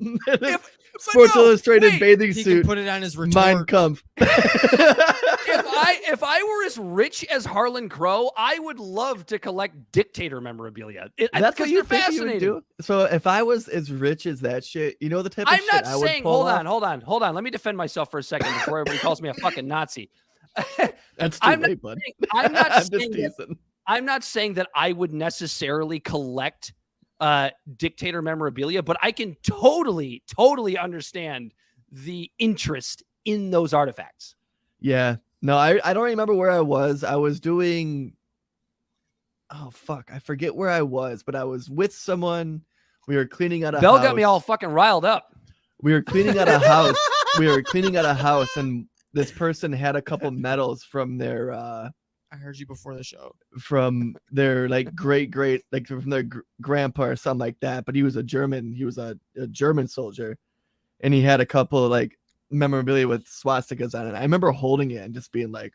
A: Sports
C: Illustrated bathing
E: He
C: suit.
E: can put it on his
C: Mein
E: retort.
C: Kampf.
A: if I were as rich as Harlan Crow, I would love to collect dictator memorabilia.
C: That's what you
A: they're
C: think you would do. So if I was as rich as that shit, you know the type of
A: I'm
C: shit
A: not
C: I would
A: saying.
C: pull
A: Hold
C: off?
A: on. Let me defend myself for a second before everybody calls me a fucking Nazi.
C: That's too
A: I'm not
C: late, bud.
A: I'm not
C: I'm just
A: saying that,
C: teasing.
A: I'm not saying that I would necessarily collect dictator memorabilia, but I can totally understand the interest in those artifacts.
C: Yeah. No, I don't remember where I was. I was doing. Oh fuck! I forget where I was, but I was with someone. We were cleaning out a
A: Bell
C: house.
A: got me all fucking riled up.
C: We were cleaning out a house. And this person had a couple medals from their
E: I heard you before the show.
C: from their like great like from their grandpa or something like that. But he was a German German soldier, and he had a couple like memorabilia with swastikas on it. I remember holding it and just being like,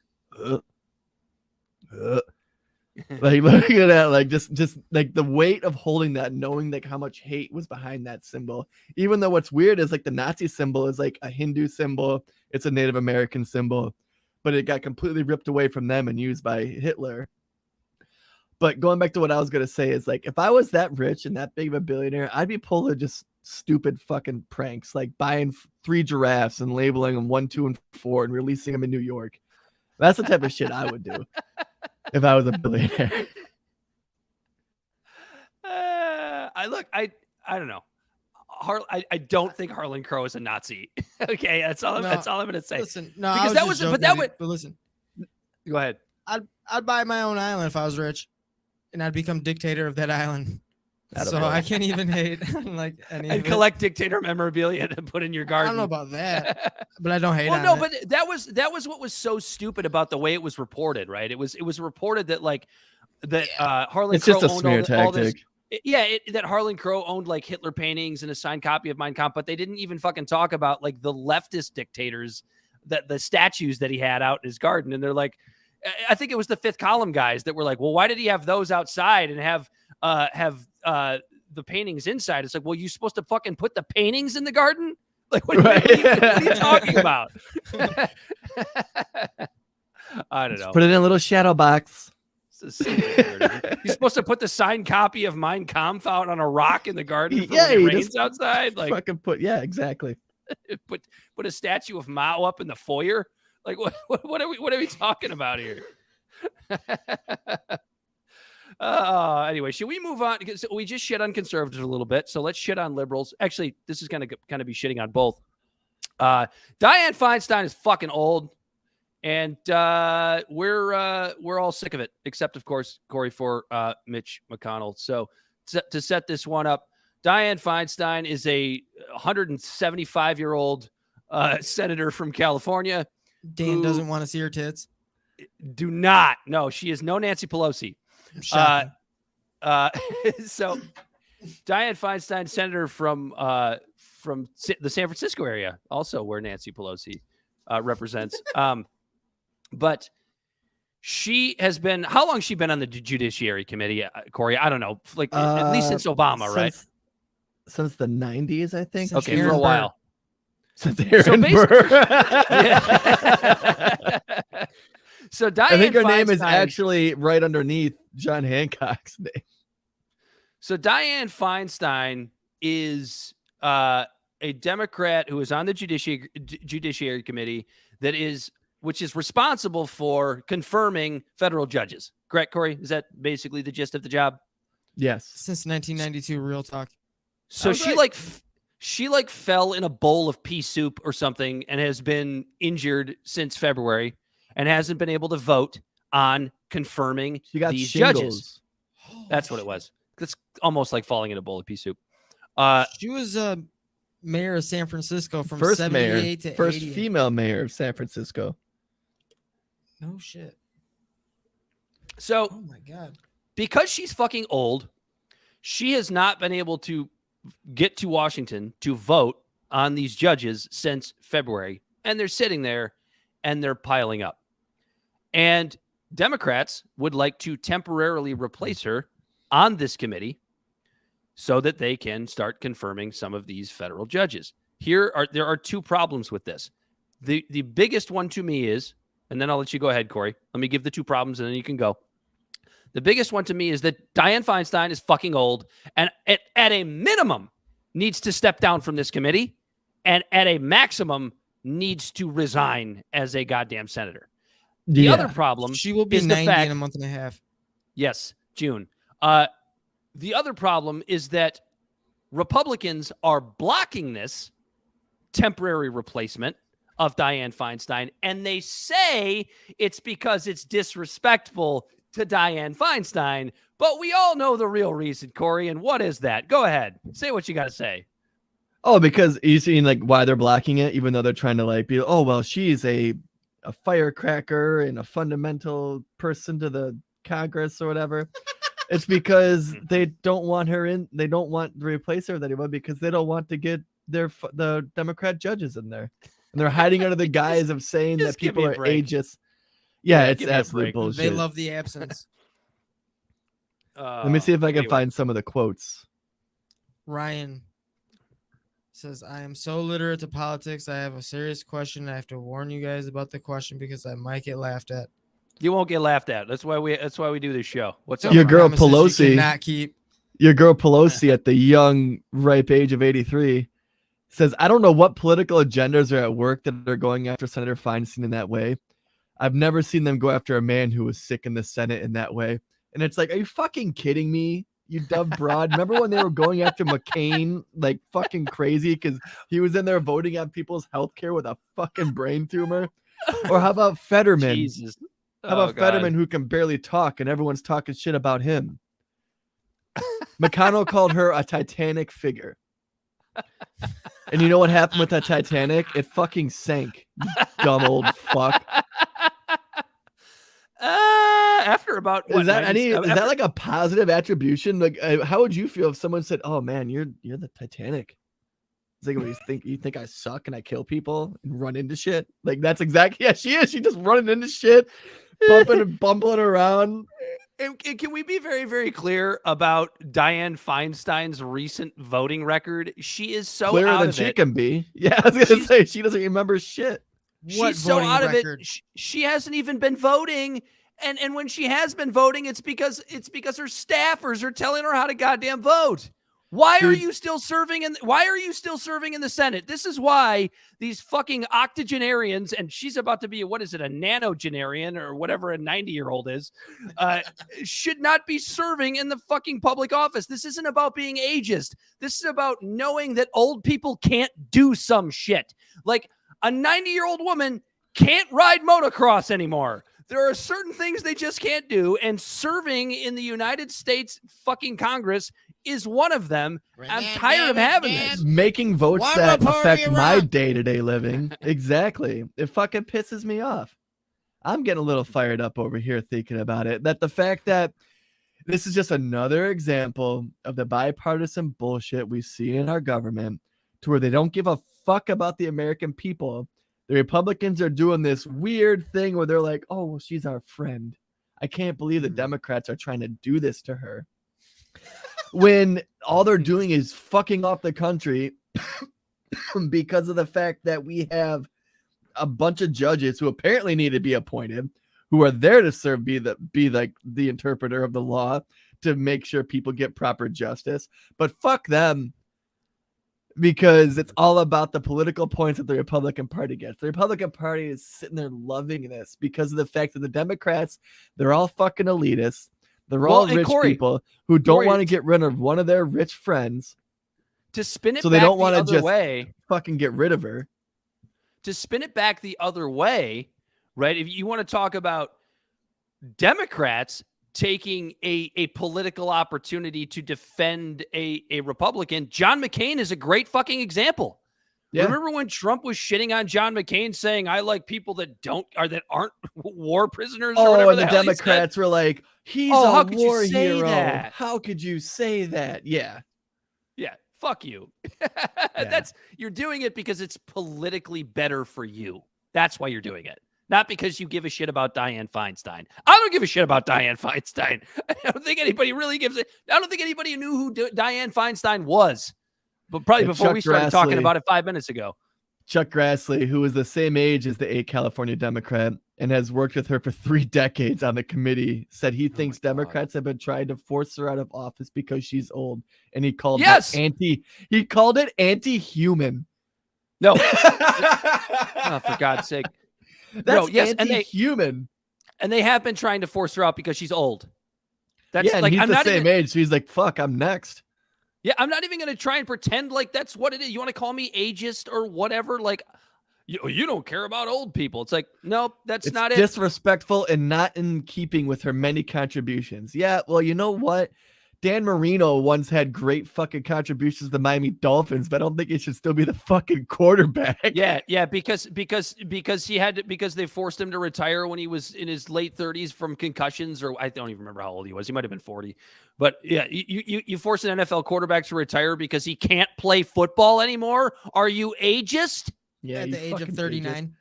C: like looking at that, like just like the weight of holding that, knowing like how much hate was behind that symbol. Even though what's weird is like the Nazi symbol is like a Hindu symbol, it's a Native American symbol, but it got completely ripped away from them and used by Hitler. But going back to what I was gonna say is like if I was that rich and that big of a billionaire, I'd be pulling just stupid fucking pranks, like buying 3 giraffes and labeling them 1, 2, and 4 and releasing them in New York. That's the type of shit I would do if I was a billionaire.
A: I don't know. I don't think Harlan Crow is a Nazi. Okay, that's all. That's all I'm gonna say.
E: Listen, no,
A: Because
E: that was but listen,
A: Go ahead.
E: I'd buy my own island if I was rich, and I'd become dictator of that island. So I can't even hate like any.
A: And collect dictator memorabilia to put in your garden.
E: I don't know about that, but I don't hate.
A: Well, no, but that was what was so stupid about the way it was reported, right? It was reported that like that Harlan
C: It's
A: Crow
C: just a
A: owned
C: smear
A: all this.
C: tactic.
A: That Harlan Crow owned like Hitler paintings and a signed copy of Mein Kampf, but they didn't even fucking talk about like the leftist dictators, that the statues that he had out in his garden. And they're like, I think it was the Fifth Column guys that were like, well, why did he have those outside and have the paintings inside? It's like, well, you're supposed to fucking put the paintings in the garden? Like, what are you talking about? I don't know.
C: Put it in a little shadow box.
A: You're supposed to put the signed copy of Mein Kampf out on a rock in the garden for
C: Yeah,
A: when it
C: you
A: rains
C: just
A: outside. Like,
C: fucking exactly.
A: put a statue of Mao up in the foyer. Like, what are we talking about here? Anyway, should we move on? Because we just shit on conservatives a little bit, so let's shit on liberals. Actually, this is gonna kind of be shitting on both. Dianne Feinstein is fucking old, and we're all sick of it, except of course Corey for Mitch McConnell. So to set this one up, Dianne Feinstein is a 175-year-old senator from California.
E: Dan doesn't want to see her tits.
A: Do not. No, she is no Nancy Pelosi. So Dianne Feinstein, senator from the San Francisco area, also where Nancy Pelosi represents. But she has been, how long has she been on the Judiciary Committee, Corey? I don't know, like at least since Obama, right?
C: Since the 90s, I think.
E: Since
A: Okay,
E: Aaron
A: for a
E: Burr.
A: while.
C: Since Aaron
A: basically-
C: Burr.
A: Yeah. So Dianne
C: I think her name is
A: Feinstein-
C: actually right underneath John Hancock's name.
A: So Dianne Feinstein is a Democrat who is on the Judiciary Committee which is responsible for confirming federal judges. Correct, Corey? Is that basically the gist of the job?
C: Yes.
E: Since 1992, real talk.
A: So she fell in a bowl of pea soup or something and has been injured since February and hasn't been able to vote on confirming
C: She got
A: these
C: shingles.
A: judges. That's what it was. It's almost like falling in a bowl of pea soup.
E: She was mayor of San Francisco from
C: First
E: 78
C: mayor,
E: to
C: first
E: 88.
C: female mayor of San Francisco.
E: No shit.
A: So
E: Oh my god.
A: because she's fucking old, she has not been able to get to Washington to vote on these judges since February. And they're sitting there and they're piling up. And Democrats would like to temporarily replace her on this committee so that they can start confirming some of these federal judges. There are two problems with this. The biggest one to me is, and then I'll let you go ahead, Corey. Let me give the two problems and then you can go. The biggest one to me is that Dianne Feinstein is fucking old and at a minimum needs to step down from this committee and at a maximum needs to resign as a goddamn senator. The other problem
E: She will be
A: is the
E: 90
A: fact,
E: in a month and a half.
A: yes, June. The other problem is that Republicans are blocking this temporary replacement of Dianne Feinstein, and they say it's because it's disrespectful to Dianne Feinstein, but we all know the real reason, Corey, and what is that? Go ahead. Say what you got to say.
C: Oh, because you seen like why they're blocking it, even though they're trying to like be, oh, well, she's a firecracker and a fundamental person to the Congress or whatever. It's because they don't want her in. They don't want to replace her with anyone because they don't want to get the Democrat judges in there. And they're hiding under the guise of saying that
A: just give
C: people
A: me a
C: are
A: break.
C: ageist. Yeah, it's
A: give me a
C: absolute
A: break.
C: bullshit.
E: They love the absence.
C: Let me see if I can
A: Anyway.
C: find some of the quotes.
E: Ryan says, I am so literate to politics. I have a serious question. I have to warn you guys about the question because I might get laughed at.
A: You won't get laughed at. That's why we do this show. What's up?
C: Your girl
E: Promises you
C: Pelosi.
E: cannot keep.
C: Your girl Pelosi at the young, ripe age of 83 says, I don't know what political agendas are at work that are going after Senator Feinstein in that way. I've never seen them go after a man who was sick in the Senate in that way. And it's like, are you fucking kidding me? You dumb broad. Remember when they were going after McCain like fucking crazy because he was in there voting on people's health care with a fucking brain tumor? Or how about Fetterman?
A: Jesus.
C: How about
A: Oh, God.
C: Fetterman, who can barely talk and everyone's talking shit about him? McConnell called her a Titanic figure. And you know what happened with that Titanic? It fucking sank. You dumb old fuck.
A: After about what,
C: Is that
A: 90
C: is that like a positive attribution? Like, how would you feel if someone said, "Oh man, you're the Titanic"? It's like, what do you think I suck and I kill people and run into shit? Like that's exactly she is. She just running into shit, bumping and bumbling around.
A: And can we be very, very clear about Dianne Feinstein's recent voting record? She is so
C: Clearer
A: out
C: than
A: of
C: she
A: it.
C: can be. Yeah, I was gonna say she doesn't remember shit.
E: What
A: She's so
E: voting
A: out
E: record?
A: of it. She hasn't even been voting. And when she has been voting, it's because her staffers are telling her how to goddamn vote. Why are you still serving in the Senate? This is why these fucking octogenarians, and she's about to be a nanogenarian or whatever a 90-year-old is, should not be serving in the fucking public office. This isn't about being ageist. This is about knowing that old people can't do some shit. Like a 90-year-old woman can't ride motocross anymore. There are certain things they just can't do, and serving in the United States fucking Congress is one of them. I'm tired of having this.
C: Making votes
E: One
C: that
E: more party
C: affect my
E: around.
C: day-to-day living. Exactly. It fucking pisses me off. I'm getting a little fired up over here thinking about it. That the fact that This is just another example of the bipartisan bullshit we see in our government, to where they don't give a fuck about the American people. The Republicans are doing this weird thing where they're like, oh, well, she's our friend. I can't believe the Democrats are trying to do this to her. When all they're doing is fucking off the country because of the fact that we have a bunch of judges who apparently need to be appointed, who are there to serve, be like the interpreter of the law to make sure people get proper justice. But fuck them, because it's all about the political points that the Republican Party gets. The Republican Party is sitting there loving this because of the fact that the Democrats, they're all fucking elitists. They're all rich people who don't want to get rid of one of their rich friends.
A: To spin it
C: so they
A: back
C: don't want
A: the
C: to
A: other
C: just
A: way,
C: fucking get rid of her.
A: To spin it back the other way, right? If you want to talk about Democrats taking a political opportunity to defend a Republican, John McCain is a great fucking example. Yeah. Remember when Trump was shitting on John McCain, saying, I like people that aren't war prisoners? Or whatever
C: and the Democrats were like, he's a war hero.
A: That?
C: How could you say that? Yeah.
A: Yeah. Fuck you. You're doing it because it's politically better for you. That's why you're doing it. Not because you give a shit about Dianne Feinstein. I don't give a shit about Dianne Feinstein. I don't think anybody really gives it. I don't think anybody knew who Dianne Feinstein was. But probably before we started talking about it 5 minutes ago.
C: Chuck Grassley, who is the same age as the California Democrat and has worked with her for 3 decades on the committee, said he thinks Democrats have been trying to force her out of office because she's old. And he called it anti-human.
A: No. Oh, for God's sake.
C: That's anti-human.
A: And they have been trying to force her out because she's old.
C: That's like, he's the same age. So he's like, fuck, I'm next.
A: Yeah, I'm not even going to try and pretend like that's what it is. You want to call me ageist or whatever? Like, you don't care about old people. It's like, nope, that's not it.
C: Disrespectful and not in keeping with her many contributions. Yeah, well, you know what? Dan Marino once had great fucking contributions to the Miami Dolphins, but I don't think he should still be the fucking quarterback.
A: Yeah, because they forced him to retire when he was in his late 30s from concussions, or I don't even remember how old he was. He might have been 40. But yeah, you force an NFL quarterback to retire because he can't play football anymore? Are you ageist?
E: Yeah, at the age of 39.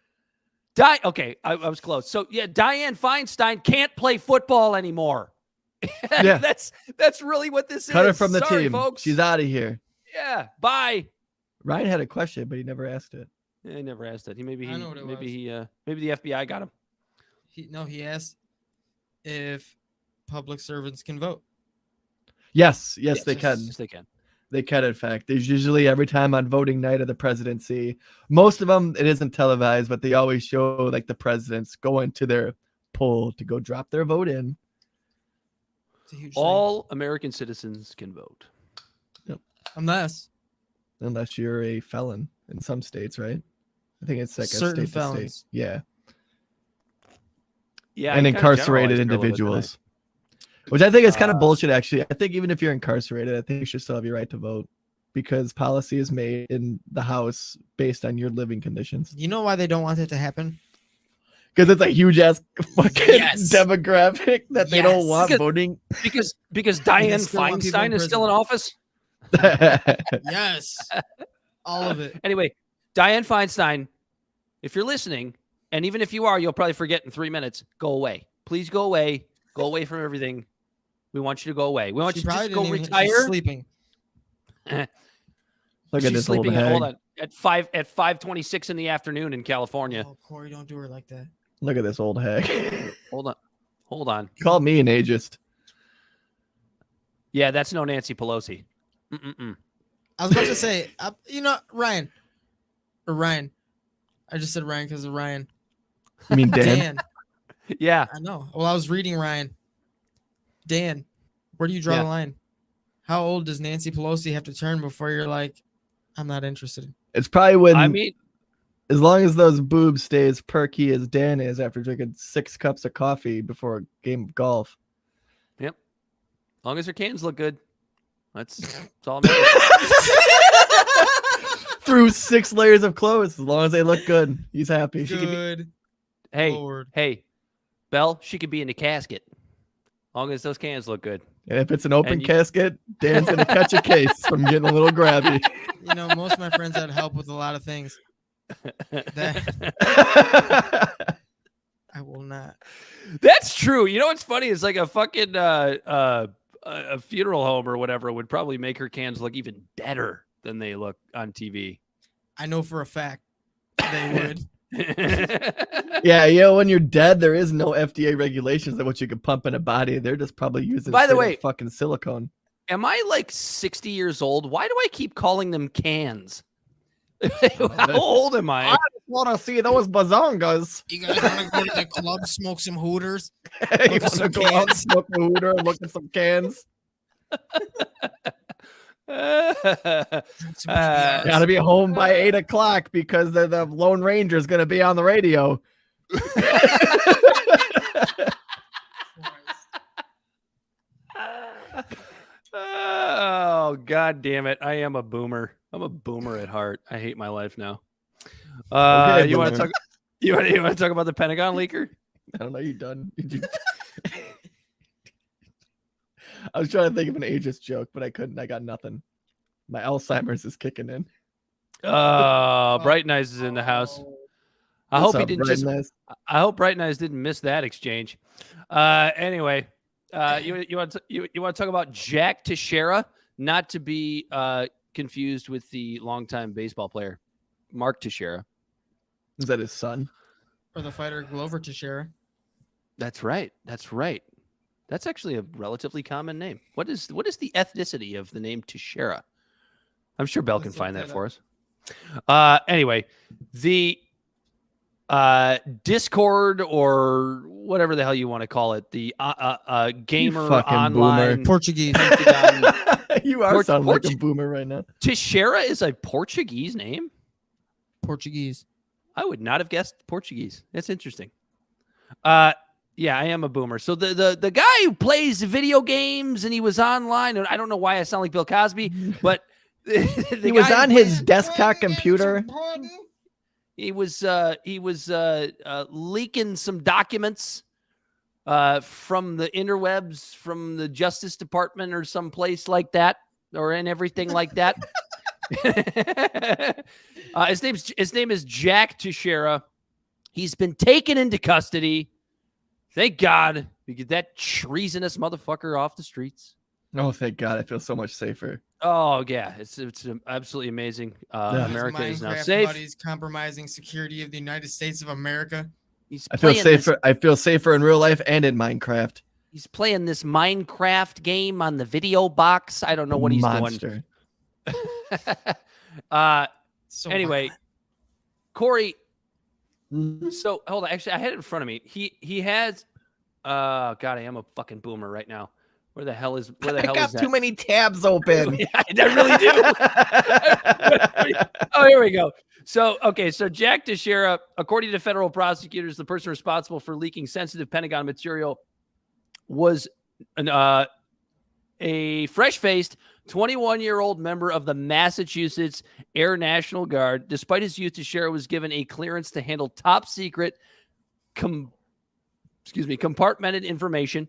A: Okay, I was close. So yeah, Dianne Feinstein can't play football anymore.
C: Yeah,
A: that's really what this is.
C: Cut her from the team,
A: folks.
C: She's out of here.
A: Yeah, bye.
C: Ryan had a question, but he never asked it.
A: Yeah, he never asked it. Maybe the FBI got him.
E: He asked if public servants can vote.
C: Yes, they can.
A: Yes, they can.
C: They can, in fact. There's usually every time on voting night of the presidency. Most of them, it isn't televised, but they always show like the presidents going to their poll to go drop their vote in.
A: All American citizens can vote.
C: Yep.
E: Unless
C: you're a felon in some states, right? I think it's like
E: certain
C: a state
E: felons.
C: to state. Yeah.
A: Yeah.
C: And incarcerated individuals. Which I think is kind of bullshit, actually. I think even if you're incarcerated, I think you should still have your right to vote because policy is made in the House based on your living conditions.
E: You know why they don't want it to happen?
C: Because it's a huge ass fucking demographic that they don't want voting.
A: Because Dianne Feinstein is still in office?
E: Yes. All of it.
A: Anyway, Dianne Feinstein, if you're listening, and even if you are, you'll probably forget in 3 minutes, go away. Please go away. Go away from everything. We want you to go away. We want you to just go retire.
E: She's sleeping.
C: Look at this
A: sleeping
C: old hag.
A: Hold on. At 5:26 in the afternoon in California.
E: Oh, Corey, don't do her like that.
C: Look at this old hag.
A: Hold on.
C: Call me an ageist.
A: Yeah, that's no Nancy Pelosi.
E: I was about to say, Ryan. I just said Ryan because of Ryan.
C: You mean Dan?
A: Yeah.
E: I know. Well, I was reading Ryan. Dan, where do you draw the line? How old does Nancy Pelosi have to turn before you're like, I'm not interested?
C: It's probably when, as long as those boobs stay as perky as Dan is after drinking 6 cups of coffee before a game of golf.
A: Yep. As long as her cans look good. That's all I'm
C: Through 6 layers of clothes, as long as they look good, he's happy.
E: Good.
A: Hey, Belle, she could be in the casket. As long as those cans look good.
C: And if it's an open
A: And you-
C: casket, Dan's gonna catch a case from getting a little grabby.
E: You know, most of my friends had help with a lot of things. That I will not.
A: That's true. You know what's funny is like a fucking a funeral home or whatever would probably make her cans look even better than they look on TV.
E: I know for a fact they would.
C: Yeah, when you're dead, there is no FDA regulations that what you can pump in a body. They're just probably using
A: By the
C: straight up
A: way-
C: fucking silicone.
A: Am I like 60 years old? Why do I keep calling them cans? How old am I?
C: Want to see those bazongas?
E: You guys want to go to the club, smoke some Hooters?
C: You
E: Look at
C: want to
E: some
C: go out and
E: cans.
C: smoke a hooter and look at some cans?
E: Some PBRs.
C: Gotta be home by 8 o'clock because the Lone Ranger's gonna be on the radio.
A: Oh, God damn it. I am a boomer. I'm a boomer at heart. I hate my life now. You want to
C: boomer.
A: talk? You want to talk about the Pentagon leaker?
C: I don't know. You done? I was trying to think of an ageist joke, but I couldn't. I got nothing. My Alzheimer's is kicking in.
A: Bright Eyes is in the house. I
C: What's
A: hope he
C: up,
A: didn't
C: Bright
A: just.
C: Eyes?
A: I hope Bright Eyes didn't miss that exchange. Anyway, you want to talk about Jack Teixeira, not to be confused with the longtime baseball player Mark Teixeira.
C: Is that his son?
E: Or the fighter Glover Teixeira.
A: That's right. That's right. That's actually a relatively common name. What is the ethnicity of the name Teixeira? I'm sure Bell can
E: Let's
A: find
E: look
A: that
E: that
A: for us. Anyway, the Discord or whatever the hell you want to call it, the gamer
C: fucking
A: online
C: boomer.
E: Portuguese.
A: Pentagon.
C: You are
A: Port-
C: sounding like a
A: Portu-
C: boomer right now.
A: Teixeira is a Portuguese name?
E: Portuguese.
A: I would not have guessed Portuguese. That's interesting. Yeah, I am a boomer. So the guy who plays video games and he was online, and I don't know why I sound like Bill Cosby, but
C: He was on his desktop computer.
A: He was leaking some documents from the interwebs, from the Justice Department or someplace like that, or in everything like that. His name is Jack Teixeira. He's been taken into custody. Thank God we get that treasonous motherfucker off the streets.
C: Oh, thank God. I feel so much safer.
A: Oh yeah, it's absolutely amazing. America is now safe.
E: Buddies compromising security of the United States of America.
A: He's
C: I feel
A: playing
C: safer. I feel safer in real life and in Minecraft.
A: He's playing this Minecraft game on the video box. I don't know what he's
C: Monster.
A: doing.
E: So
A: Anyway, Corey. So hold on. Actually, I had it in front of me. He has. God, I am a fucking boomer right now. Where the hell is
C: I got
A: that?
C: too many tabs open.
A: Yeah, I really do. Oh, here we go. So Jack Teixeira, according to federal prosecutors, the person responsible for leaking sensitive Pentagon material was a fresh-faced 21-year-old member of the Massachusetts Air National Guard. Despite his youth, Teixeira was given a clearance to handle top-secret, compartmented information.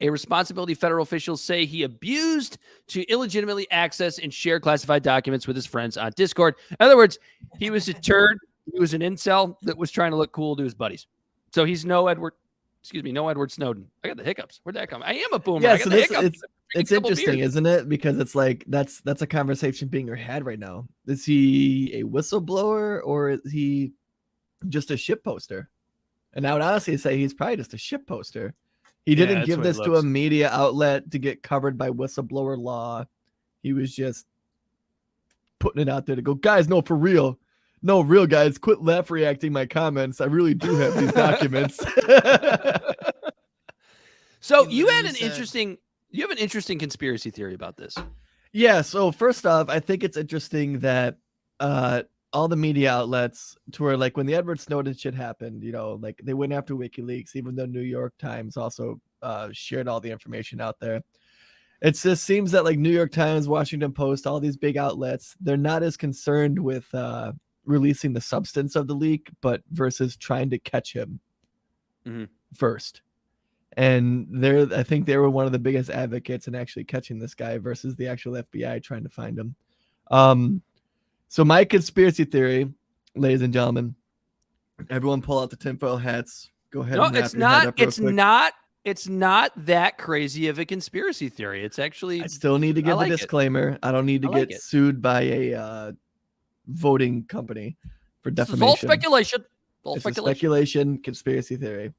A: A responsibility federal officials say he abused to illegitimately access and share classified documents with his friends on Discord. In other words, he was a turd. He was an incel that was trying to look cool to his buddies. So he's no Edward Snowden. I got the hiccups. Where'd that come? I am a boomer.
C: Yeah,
A: I got
C: so
A: the
C: this
A: hiccups.
C: it's
A: Couple
C: interesting,
A: beers.
C: isn't it? Because it's like that's a conversation being had right now. Is he a whistleblower or is he just a shit poster? And I would honestly say he's probably just a shit poster. He
A: Yeah,
C: didn't
A: that's
C: give
A: what it
C: this to
A: looks.
C: a media outlet to get covered by whistleblower law. He was just putting it out there to go, guys, no, for real. No, real guys, quit laugh reacting my comments. I really do have these documents.
A: So
E: You
A: you have
E: literally said-
A: an interesting conspiracy theory about this.
C: Yeah, so first off, I think it's interesting that all the media outlets to where like when the Edward Snowden shit happened, like they went after WikiLeaks, even though New York Times also shared all the information out there. It just seems that like New York Times, Washington Post, all these big outlets, they're not as concerned with releasing the substance of the leak, but versus trying to catch him
A: Mhm.
C: first. And I think they were one of the biggest advocates in actually catching this guy versus the actual FBI trying to find him. So my conspiracy theory, ladies and gentlemen, everyone pull out the tinfoil hats. Go ahead.
A: No,
C: and wrap
A: it's
C: your head
A: not.
C: up real
A: It's
C: quick.
A: not. It's not that crazy of a conspiracy theory. It's actually.
C: I still need to give
A: like
C: the
A: it.
C: disclaimer. I don't need to
A: I like
C: get
A: it.
C: sued by a voting company for
A: This
C: defamation.
A: is all speculation. All
C: It's a
A: speculation.
C: speculation, conspiracy theory.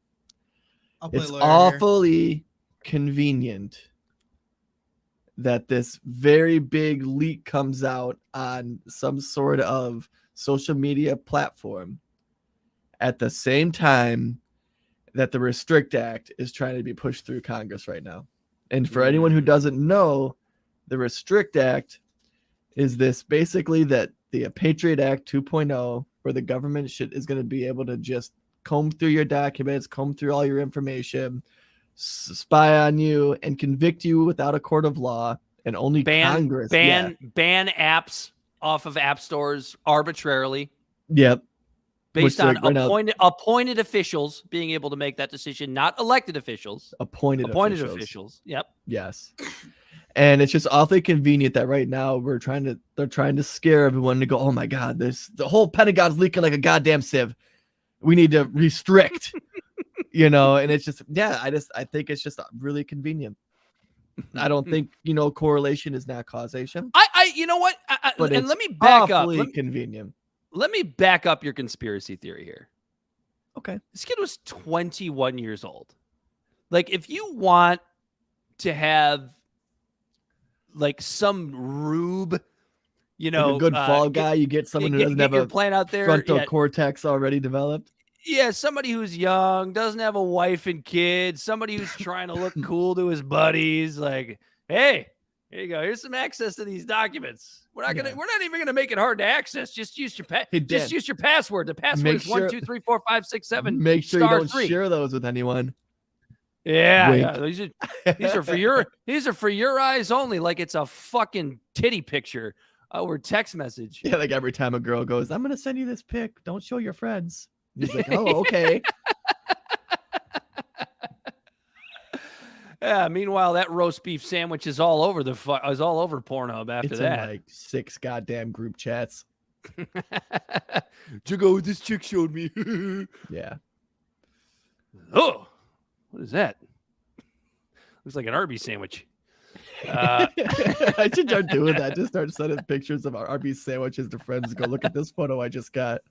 E: I'll play
C: It's
E: lawyer here.
C: awfully convenient that this very big leak comes out on some sort of social media platform at the same time that the Restrict Act is trying to be pushed through Congress right now. And for anyone who doesn't know, the Restrict Act is this basically that the Patriot Act 2.0, where the government is going to be able to just comb through your documents, comb through all your information, spy on you, and convict you without a court of law, and only Congress.
A: ban apps off of app stores arbitrarily.
C: Yep.
A: Based
C: Which,
A: on
C: like, right now-
A: appointed officials being able to make that decision, not elected officials.
C: Appointed
A: officials. Yep.
C: Yes. And it's just awfully convenient that right now they're trying to scare everyone to go, oh my God, the whole Pentagon's leaking like a goddamn sieve. We need to restrict, and it's just, I think it's just really convenient. I don't think, correlation is not causation.
A: You know what?
C: But
A: and
C: it's
A: let me back up.
C: awfully convenient.
A: Let me back up your conspiracy theory here.
C: Okay.
A: This kid was 21 years old. Like, if you want to have like some rube,
C: Like a good fall guy, you get someone who doesn't have
A: your
C: a
A: plan out there.
C: frontal cortex already developed.
A: Yeah, somebody who's young, doesn't have a wife and kids, somebody who's trying to look cool to his buddies. Like, hey, here you go. Here's some access to these documents. We're not even gonna make it hard to access. Just use your use your password. The password is 1 2 3 4 5 6 7.
C: Make sure you don't
A: 3.
C: share those with anyone.
A: Yeah. These are for your eyes only. Like it's a fucking titty picture or text message.
C: Yeah, like every time a girl goes, I'm gonna send you this pic. Don't show your friends. He's like, oh, okay.
A: Yeah. Meanwhile, that roast beef sandwich is all over Pornhub after
C: It's
A: that.
C: in like 6 goddamn group chats.
A: To go, this chick showed me.
C: Yeah.
A: Oh, what is that? Looks like an Arby's sandwich.
C: I should start doing that. Just start sending pictures of our Arby's sandwiches to friends. Go look at this photo I just got.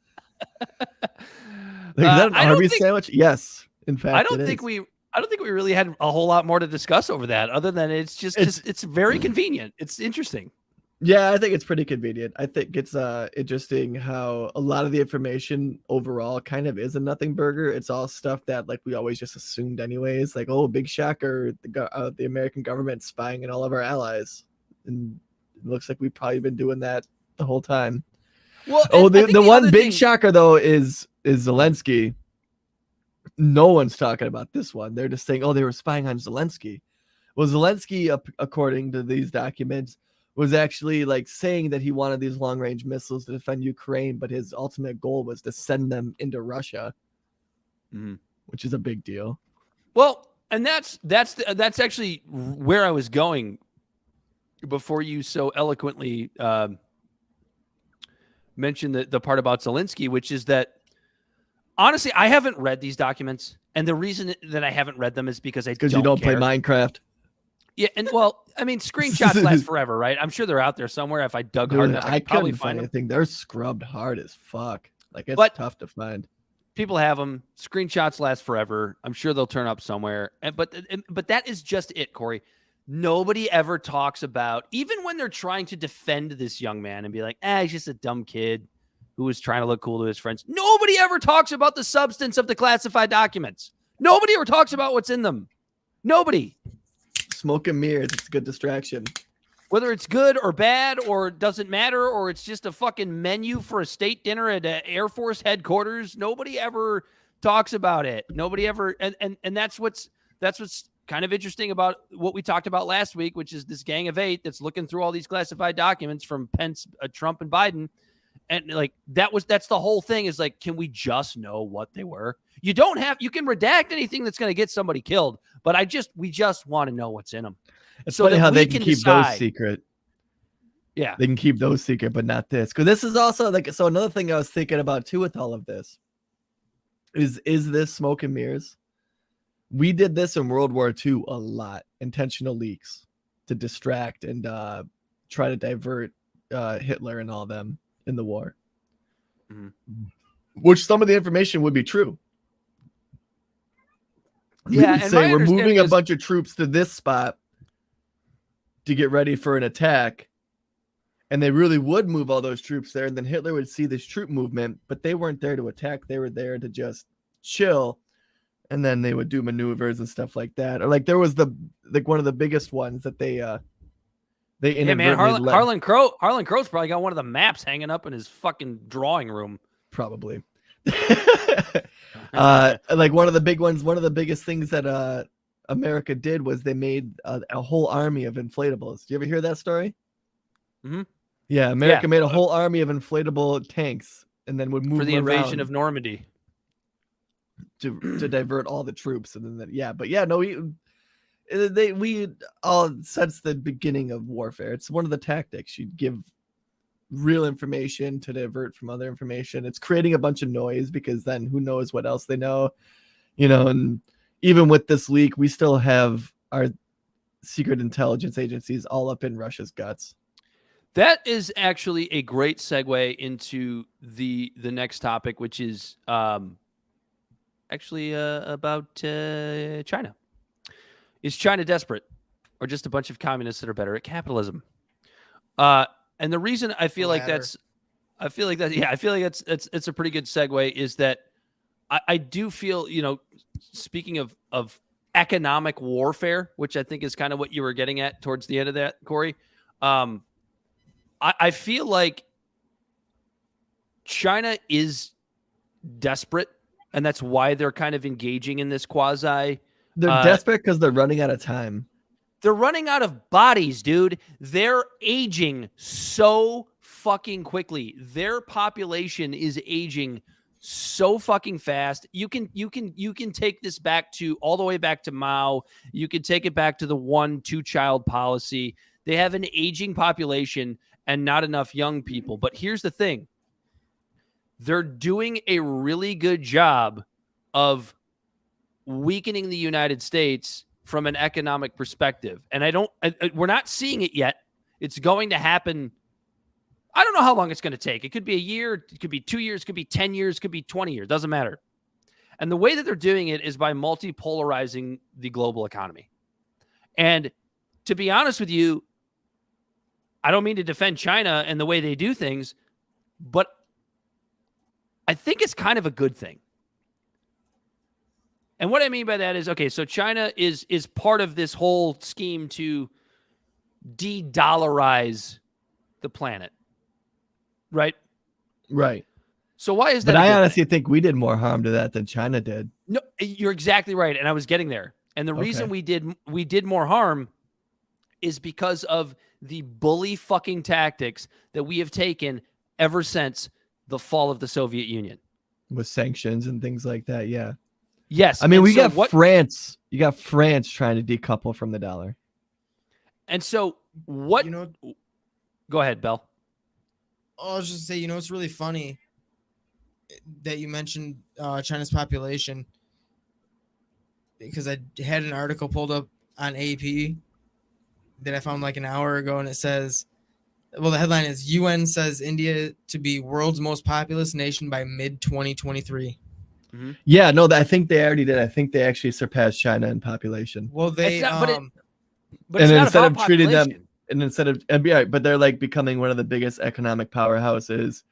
C: Like, is that an Arby's sandwich? Yes. In fact,
A: I don't think we really had a whole lot more to discuss over that, other than it's very convenient. It's interesting.
C: Yeah, I think it's pretty convenient. I think it's interesting how a lot of the information overall kind of is a nothing burger. It's all stuff that like we always just assumed anyways. Like, oh, big shocker, the American government spying on all of our allies, and it looks like we've probably been doing that the whole time. Well, the one big shocker though is Zelensky. No one's talking about this one. They're just saying, oh, they were spying on Zelensky. Well, Zelensky, according to these documents, was actually like saying that he wanted these long-range missiles to defend Ukraine, but his ultimate goal was to send them into Russia, which is a big deal.
A: Well, and that's actually where I was going before you so eloquently mentioned the part about Zelensky, which is that honestly, I haven't read these documents, and the reason that I haven't read them is because you don't
C: play Minecraft.
A: Yeah, and well, I mean, screenshots last forever, right? I'm sure they're out there somewhere. If I dug hard enough, I could probably find
C: anything. They're scrubbed hard as fuck. Like it's tough to find.
A: People have them. Screenshots last forever. I'm sure they'll turn up somewhere. But that is just it, Corey. Nobody ever talks about, even when they're trying to defend this young man and be like, he's just a dumb kid who was trying to look cool to his friends. Nobody ever talks about the substance of the classified documents. Nobody ever talks about what's in them. Nobody.
C: Smoke and mirrors. It's a good distraction.
A: Whether it's good or bad or doesn't matter, or it's just a fucking menu for a state dinner at Air Force headquarters. Nobody ever talks about it. Nobody ever. And that's what's kind of interesting about what we talked about last week, which is this gang of 8 that's looking through all these classified documents from Pence, Trump, and Biden. And like, that's the whole thing is like, can we just know what they were? You can redact anything that's going to get somebody killed, but we just want to know what's in them.
C: It's
A: so
C: funny
A: that
C: how
A: we
C: they can keep
A: decide.
C: those secret.
A: Yeah.
C: They can keep those secret, but not this. Because this is also like, so another thing I was thinking about too with all of this is this smoke and mirrors? We did this in World War II a lot. Intentional leaks to distract and try to divert Hitler and all them in the war. Which some of the information would be true.
A: Yeah,
C: we would say we're moving a bunch of troops to this spot to get ready for an attack. And they really would move all those troops there. And then Hitler would see this troop movement, but they weren't there to attack. They were there to just chill. And then they would do maneuvers and stuff like that. Or like there was one of the biggest ones that they inadvertently
A: Harlan Crow's probably got one of the maps hanging up in his fucking drawing room.
C: Probably. Like one of the big ones, one of the biggest things that America did was they made a whole army of inflatables. Do you ever hear that story?
A: Mm-hmm.
C: Yeah, America made a whole army of inflatable tanks and then would move
A: for the
C: them
A: invasion
C: around
A: of Normandy
C: to divert all the troops. And then we all since the beginning of warfare, it's one of the tactics. You give real information to divert from other information. It's creating a bunch of noise because then who knows what else they know, and even with this leak, we still have our secret intelligence agencies all up in Russia's guts.
A: That is actually a great segue into the next topic, which is actually about China. Is China desperate, or just a bunch of communists that are better at capitalism? And the reason I feel like it's a pretty good segue is that I do feel, speaking of economic warfare, which I think is kind of what you were getting at towards the end of that, Corey. I feel like China is desperate, and that's why they're kind of engaging in this quasi.
C: They're desperate because they're running out of time.
A: They're running out of bodies, dude. They're aging so fucking quickly. Their population is aging so fucking fast. You can take this back to all the way back to Mao. You can take it back to the 1-2 child policy. They have an aging population and not enough young people. But here's the thing. They're doing a really good job of weakening the United States from an economic perspective. And we're not seeing it yet. It's going to happen. I don't know how long it's going to take. It could be a year. It could be 2 years. It could be 10 years. It could be 20 years. Doesn't matter. And the way that they're doing it is by multipolarizing the global economy. And to be honest with you, I don't mean to defend China and the way they do things, but I think it's kind of a good thing. And what I mean by that is, okay, so China is part of this whole scheme to de-dollarize the planet, right?
C: Right.
A: So why is that?
C: But I honestly think we did more harm to that than China did.
A: No, you're exactly right, and I was getting there. And the reason we did more harm is because of the bully fucking tactics that we have taken ever since the fall of the Soviet Union.
C: With sanctions and things like that, yeah.
A: Yes.
C: I mean, we got France. You got France trying to decouple from the dollar. And
A: so what? Go ahead, Bell.
E: I was just say, it's really funny that you mentioned China's population, because I had an article pulled up on AP that I found like an hour ago, and it says, well, the headline is UN says India to be world's most populous nation by mid-2023.
C: Mm-hmm. Yeah, no, I think they already did. I think they actually surpassed China in population.
E: Well, they
A: but instead of treating them,
C: and instead of NBA, but they're like becoming one of the biggest economic powerhouses.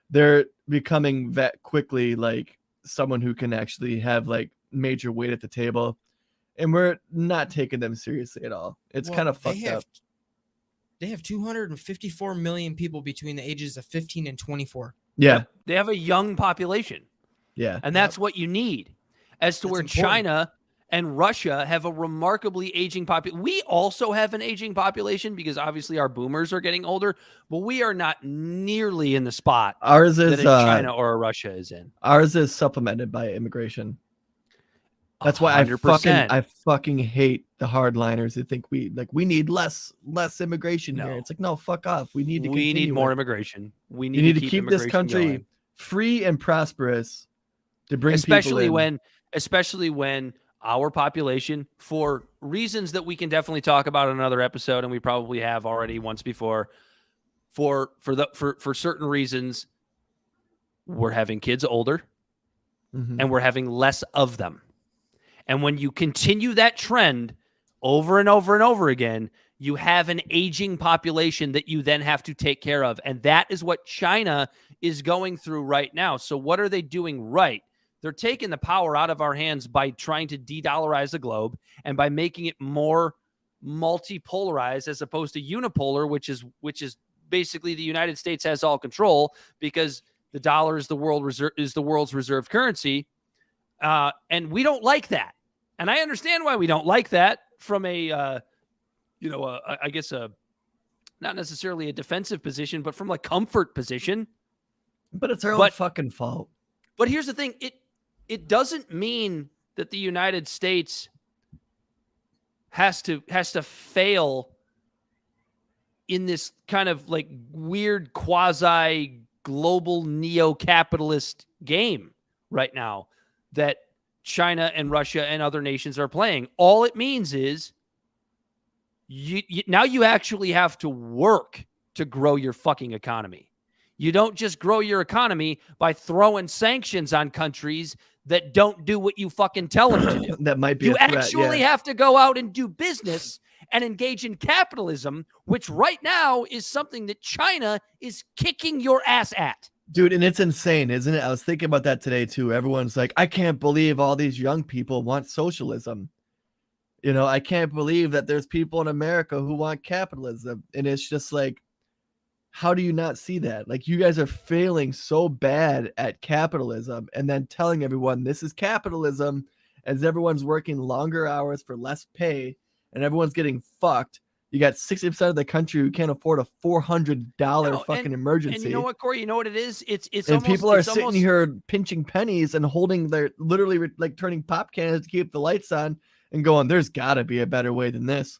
C: They're becoming that quickly, like someone who can actually have like major weight at the table, and we're not taking them seriously at all. It's kind of fucked up.
E: They have 254 million people between the ages of 15 and 24.
C: Yeah,
A: they have a young population.
C: Yeah,
A: and that's what you need. As to where important. China and Russia have a remarkably aging population. We also have an aging population because obviously our boomers are getting older, but we are not nearly in the spot
C: ours is
A: that China or Russia is in.
C: Ours is supplemented by immigration. That's why I
A: 100%.
C: fucking hate the hardliners who think we need less immigration here.
A: No.
C: It's like, no, fuck off. We need to
A: We need
C: continue
A: more
C: it.
A: immigration. We
C: You
A: need to keep
C: this
A: immigration
C: country
A: going.
C: free and prosperous to bring people in.
A: Especially when our population, for reasons that we can definitely talk about in another episode, and we probably have already once before, for certain reasons, we're having kids older and we're having less of them. And when you continue that trend over and over and over again, you have an aging population that you then have to take care of. And that is what China is going through right now. So what are they doing right? They're taking the power out of our hands by trying to de-dollarize the globe and by making it more multipolarized as opposed to unipolar, which is basically the United States has all control because the dollar is the world's reserve currency. And we don't like that. And I understand why we don't like that from I guess not necessarily a defensive position, but from a comfort position.
C: But it's our own fucking fault.
A: But here's the thing. It doesn't mean that the United States has to fail in this kind of like weird quasi global neo-capitalist game right now that China and Russia and other nations are playing. All it means is now you actually have to work to grow your fucking economy. You don't just grow your economy by throwing sanctions on countries that don't do what you fucking tell them to do.
C: That might be
A: you
C: a threat,
A: actually have to go out and do business and engage in capitalism, which right now is something that China is kicking your ass at.
C: Dude, and it's insane, isn't it? I was thinking about that today too. Everyone's like, I can't believe all these young people want socialism. I can't believe that there's people in America who want capitalism. And it's just like, how do you not see that? Like, you guys are failing so bad at capitalism and then telling everyone this is capitalism as everyone's working longer hours for less pay and everyone's getting fucked. You got 60% of the country who can't afford a $400 fucking emergency.
A: And you know what, Corey? You know what it is? It's
C: and
A: almost,
C: people are sitting here pinching pennies and holding their literally like turning pop cans to keep the lights on and going, there's got to be a better way than this.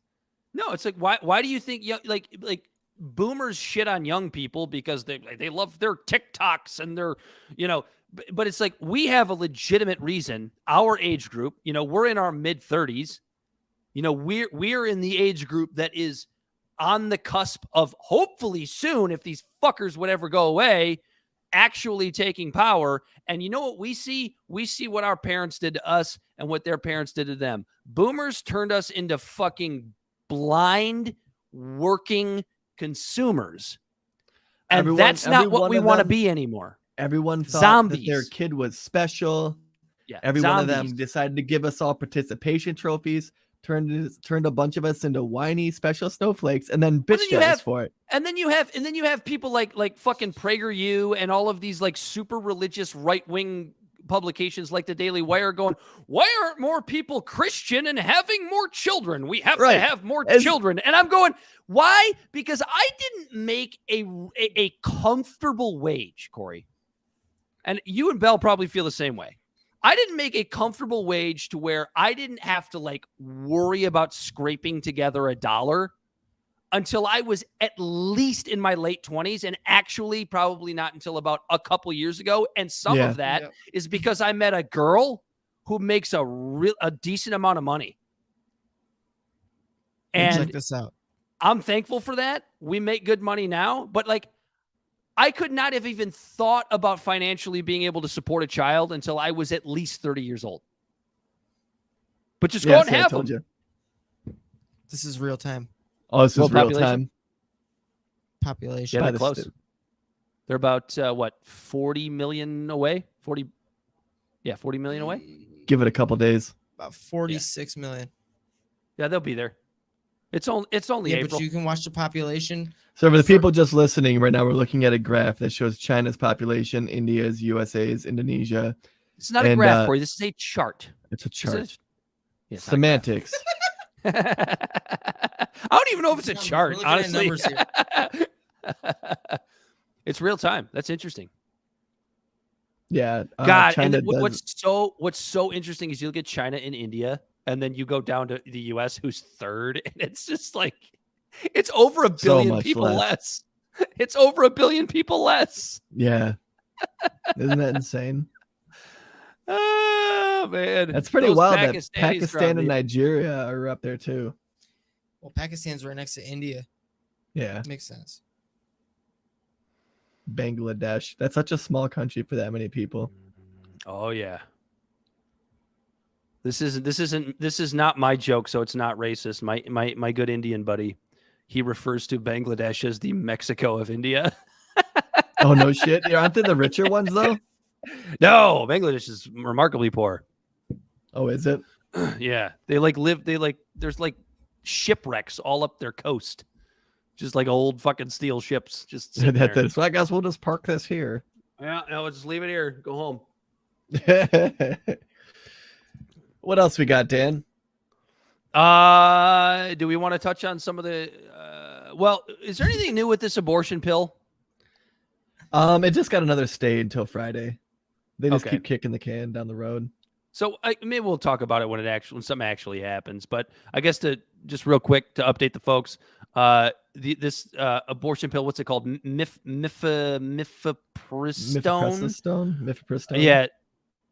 A: No, it's like, why do you think like boomers shit on young people because they love their TikToks and their, but it's like, we have a legitimate reason. Our age group, we're in our mid 30s. We're in the age group that is on the cusp of hopefully soon, if these fuckers would ever go away, actually taking power. And you know what we see? We see what our parents did to us and what their parents did to them. Boomers turned us into fucking blind working consumers. And that's not what we want to be anymore.
C: Everyone thought
A: zombies.
C: That their kid was special.
A: Yeah,
C: every one of them decided to give us all participation trophies. Turned a bunch of us into whiny special snowflakes and then bitched at us for it.
A: And then you have people like fucking PragerU and all of these like super religious right-wing publications like the Daily Wire going, why aren't more people Christian and having more children? We have to have more children. And I'm going, why? Because I didn't make a comfortable wage, Corey. And you and Bell probably feel the same way. I didn't make a comfortable wage to where I didn't have to like worry about scraping together $1 until I was at least in my late 20s, and actually probably not until about a couple years ago. And some of that is because I met a girl who makes a decent amount of money. And
E: check this out.
A: I'm thankful for that. We make good money now, but like, I could not have even thought about financially being able to support a child until I was at least 30 years old. But just go and have them.
C: You.
E: This is real time.
C: Oh, this is real time.
E: Population.
A: Yeah, they're close. They're about, 40 million away? 40 million away?
C: Give it a couple days.
E: About 46 million.
A: Yeah, they'll be there. It's only April.
E: But you can watch the population.
C: So for the people just listening right now, we're looking at a graph that shows China's population, India's, USA's, Indonesia.
A: It's not a graph, Corey. This is a chart.
C: It's a chart. Semantics.
A: I don't even know if it's a chart, honestly.
E: Here.
A: It's real time. That's interesting.
C: Yeah,
A: God,
C: China
A: and
C: does.
A: what's so interesting is you look at China and India, and then you go down to the U.S., who's third, and it's just like it's over a
C: So
A: billion
C: much
A: people
C: less.
A: less. It's over a billion people less.
C: Yeah, isn't that insane?
A: Oh man,
C: That's pretty
A: those
C: wild that
A: Pakistanis
C: Pakistan
A: from
C: and
A: the-
C: Nigeria are up there too.
E: Well, Pakistan's right next to India.
C: Yeah,
E: Makes sense.
C: Bangladesh. That's such a small country for that many people.
A: Oh yeah. This is not my joke, so it's not racist. My good Indian buddy, he refers to Bangladesh as the Mexico of India.
C: Oh no shit! Yeah, aren't they the richer ones though?
A: No, Bangladesh is remarkably poor.
C: Oh, is it?
A: Yeah, there's like shipwrecks all up their coast, just like old fucking steel ships. Just sitting there.
C: So I guess we'll just park this here.
A: Yeah, no, just leave it here. Go home.
C: What else we got, Dan?
A: Do we want to touch on some of the? Well, is there anything new with this abortion pill?
C: It just got another stay until Friday. They just
A: Okay.
C: keep kicking the can down the road.
A: So maybe we'll talk about it when something actually happens. But I guess to just real quick to update the folks, this abortion pill, what's it called? Mifepristone.
C: Mifepristone.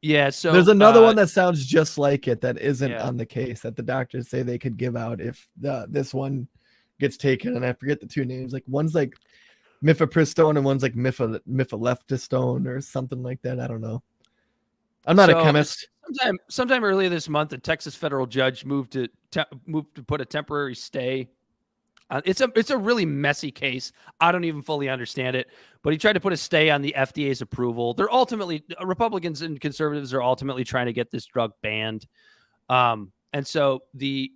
A: Yeah. So
C: there's another one that sounds just like it that isn't
A: Yeah.
C: on the case that the doctors say they could give out if this one gets taken. And I forget the two names. Like one's like Mifepristone and one's like Mifepristone or something like that. I don't know. I'm not a chemist.
A: Sometime earlier this month, a Texas federal judge moved to put a temporary stay. It's a really messy case. I don't even fully understand it, but he tried to put a stay on the FDA's approval. They're ultimately Republicans and conservatives are ultimately trying to get this drug banned. And so the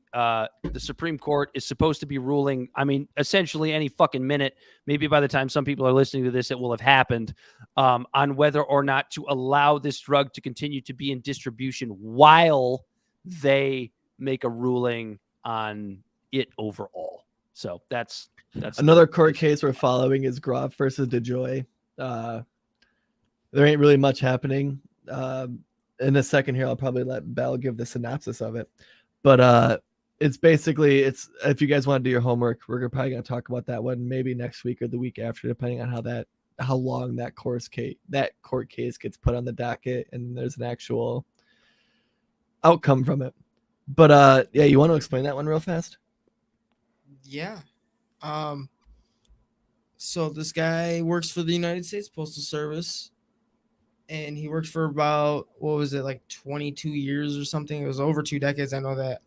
A: Supreme Court is supposed to be ruling, I mean, essentially any fucking minute, maybe by the time some people are listening to this, it will have happened, on whether or not to allow this drug to continue to be in distribution while they make a ruling on it overall. So that's
C: Another court case we're following is Groff versus DeJoy. There ain't really much happening. In a second here, I'll probably let Bell give the synopsis of it. But it's basically, if you guys want to do your homework, we're probably going to talk about that one maybe next week or the week after, depending on how long that court case gets put on the docket and there's an actual outcome from it. But yeah, you want to explain that one real fast?
E: Yeah. So this guy works for the United States Postal Service, and he worked for about, what was it, like 22 years or something? It was over 2 decades, I know that.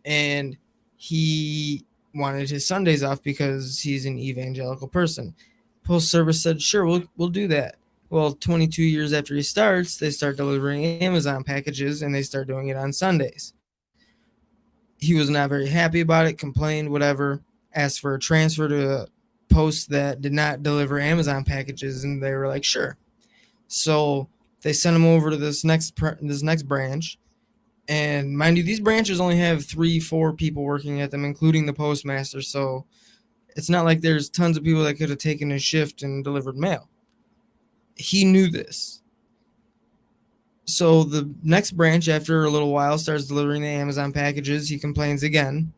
E: And he wanted his Sundays off because he's an evangelical person. Postal Service said, sure, we'll do that. Well, 22 years after he starts, they start delivering Amazon packages, and they start doing it on Sundays. He was not very happy about it, complained, whatever, asked for a transfer to a post that did not deliver Amazon packages, and they were like, sure. So they sent him over to this next branch. And mind you, these branches only have 3-4 people working at them, including the postmaster. So it's not like there's tons of people that could have taken his shift and delivered mail. He knew this. So the next branch, after a little while, starts delivering the Amazon packages. He complains again.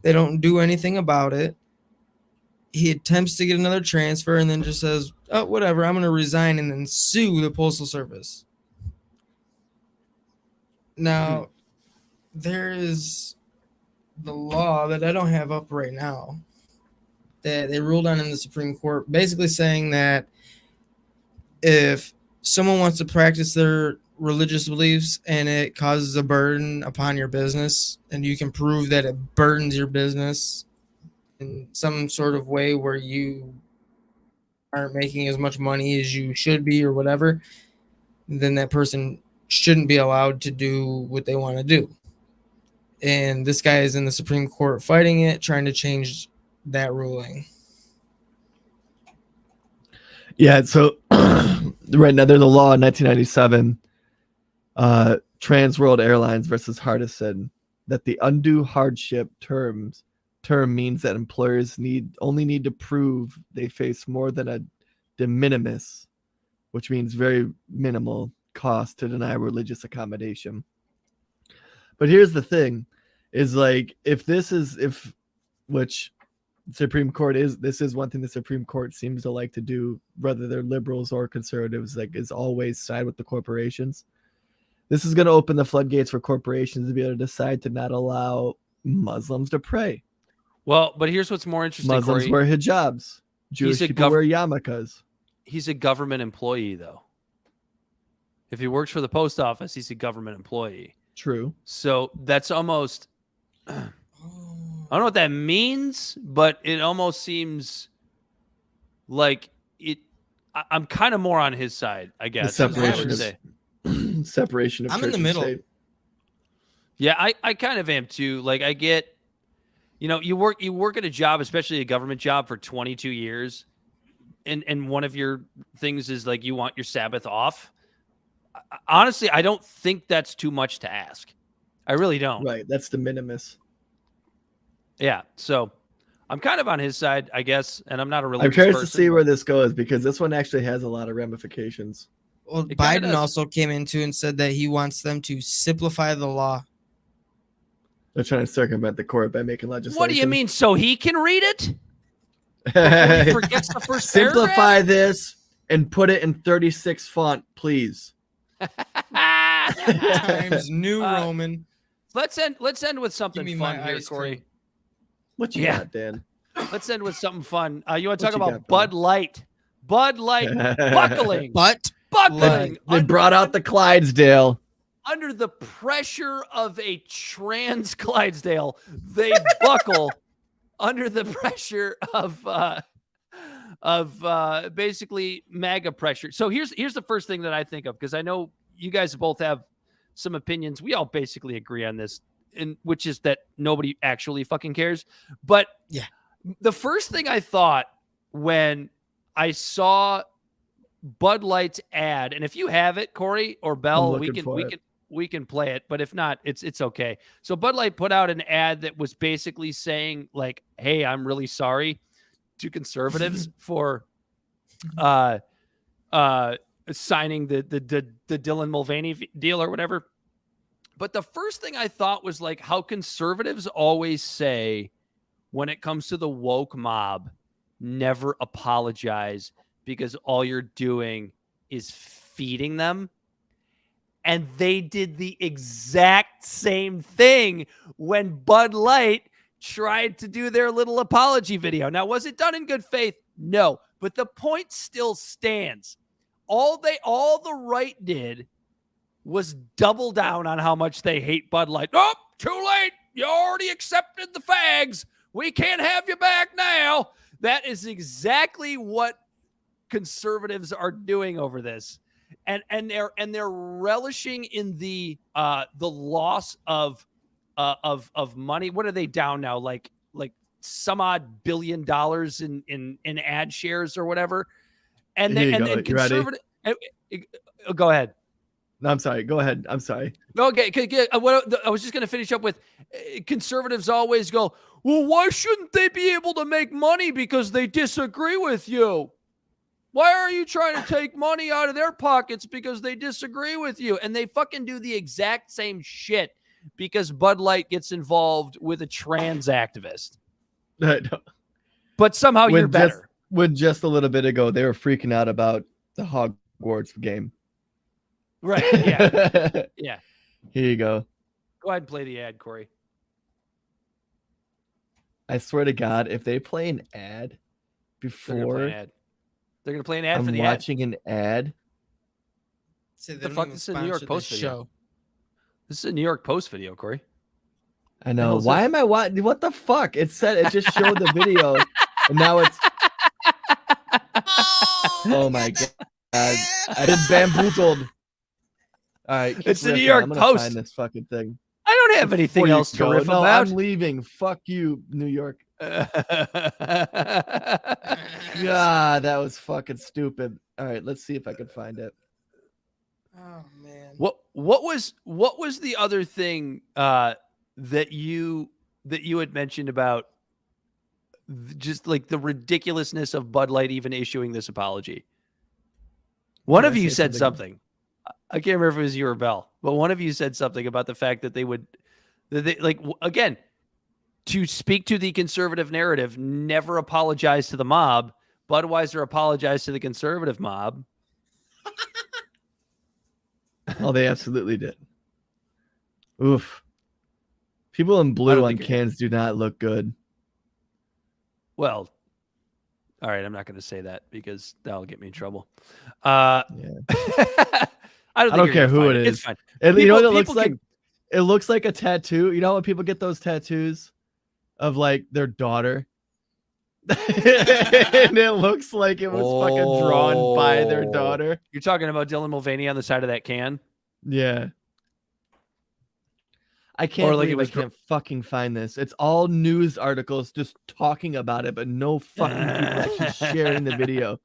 E: They don't do anything about it. He attempts to get another transfer and then just says, oh, whatever, I'm going to resign and then sue the Postal Service. Now, there is the law that I don't have up right now that they ruled on in the Supreme Court, basically saying that if someone wants to practice their religious beliefs and it causes a burden upon your business, and you can prove that it burdens your business in some sort of way where you aren't making as much money as you should be or whatever, then that person shouldn't be allowed to do what they want to do. And this guy is in the Supreme Court fighting it, trying to change that ruling.
C: Yeah, so right now there's a law in 1997, Trans World Airlines versus Hardison, that the undue hardship term means that employers only need to prove they face more than a de minimis which means very minimal cost to deny religious accommodation. But here's the thing, is like, which Supreme Court this is one thing the Supreme Court seems to like to do, whether they're liberals or conservatives, like, is always side with the corporations. This is going to open the floodgates for corporations to be able to decide to not allow Muslims to pray.
A: Well, but here's what's more interesting.
C: Muslims
A: Corey.
C: wear hijabs. Jewish people wear yarmulkes.
A: He's a government employee, though. If he works for the post office, he's a government employee.
C: True.
A: So that's almost, I don't know what that means, but it almost seems like I'm kind of more on his side, I guess.
C: Separation of
E: I'm
C: church
E: in the
C: and
E: middle.
C: state.
A: Yeah, I kind of am too. Like, I get, you work at a job, especially a government job, for 22 years, and one of your things is like you want your Sabbath off. Honestly, I don't think that's too much to ask. I really don't.
C: Right, that's de minimis.
A: Yeah, so I'm kind of on his side, I guess, and I'm not a religious
C: I'm curious
A: person,
C: to see where this goes, because this one actually has a lot of ramifications.
E: Well,
A: It kinda
E: Biden
A: does.
E: also came into and said that he wants them to simplify the law.
C: They're trying to circumvent the court by making legislation.
A: What do you mean? So he can read it? Before he forgets the first
C: Simplify
A: paragraph?
C: this and put it in 36 font, please.
E: Times New Roman.
A: Let's end with
E: Give
A: something
E: me
A: fun
E: my
A: here,
E: ice
A: Corey.
E: cream.
C: What you got, Dan?
A: Let's end with something fun. You want to
C: What
A: talk
C: you
A: about
C: got, buddy?
A: Bud Light? Bud Light buckling.
E: But
A: Buckling.
C: They brought out the Clydesdale.
A: Under the pressure of a trans Clydesdale, they buckle under the pressure of basically MAGA pressure. So here's the first thing that I think of, because I know you guys both have some opinions. We all basically agree on this, which is that nobody actually fucking cares. But
E: yeah,
A: the first thing I thought when I saw Bud Light's ad, and if you have it, Corey or Bell, we can play it, but if not, it's okay. So Bud Light put out an ad that was basically saying, like, hey, I'm really sorry to conservatives for signing the Dylan Mulvaney deal or whatever. But the first thing I thought was, like, how conservatives always say when it comes to the woke mob, never apologize, because all you're doing is feeding them. And they did the exact same thing when Bud Light tried to do their little apology video. Now, was it done in good faith? No, but the point still stands. All the right did was double down on how much they hate Bud Light. Oh, too late. You already accepted the fags. We can't have you back now. That is exactly what conservatives are doing over this. And they're relishing in the loss of money. What are they down now? Like some odd $1 billion in ad shares or whatever. And conservative. Go ahead.
C: No, I'm sorry. Go ahead. I'm sorry.
A: Okay. I was just going to finish up with conservatives always go, well, why shouldn't they be able to make money because they disagree with you? Why are you trying to take money out of their pockets because they disagree with you? And they fucking do the exact same shit because Bud Light gets involved with a trans activist. But somehow you're better.
C: Just a little bit ago, they were freaking out about the Hogwarts game.
A: Right. Yeah. Yeah.
C: Here you go.
A: Go ahead and play the ad, Corey.
C: I swear to God, if they play an ad before...
A: They're going to play an ad for the ad.
C: I'm watching an ad.
A: The fuck? This is a New York Post video. This is a New York Post video, Corey.
C: I know. Why am I watching? What the fuck? It said it just showed the video, and now it's. Oh my God! I've been bamboozled. All right,
A: it's the New York Post.
C: Find this fucking thing.
A: I don't have anything else to riff about.
C: I'm leaving. Fuck you, New York. God, that was fucking stupid. All right, let's see if I can find it.
E: Oh man.
A: What was the other thing that you had mentioned about just like the ridiculousness of Bud Light even issuing this apology? One
C: Did
A: of
C: I
A: you
C: say
A: said something. I can't remember if it was you or Bell, but one of you said something about the fact that they would, again, to speak to the conservative narrative, never apologize to the mob. Budweiser apologized to the conservative mob.
C: Oh, they absolutely did. Oof. People in blue on cans do not look good.
A: Well, all right, I'm not going to say that because that'll get me in trouble. Yeah. I don't care who it is. It's fine.
C: And you know what it looks like? It looks like a tattoo. You know when people get those tattoos of like their daughter? And it looks like it was fucking drawn by their daughter.
A: You're talking about Dylan Mulvaney on the side of that can?
C: Yeah. I can't believe I can't fucking find this. It's all news articles just talking about it, but no fucking people actually sharing the video.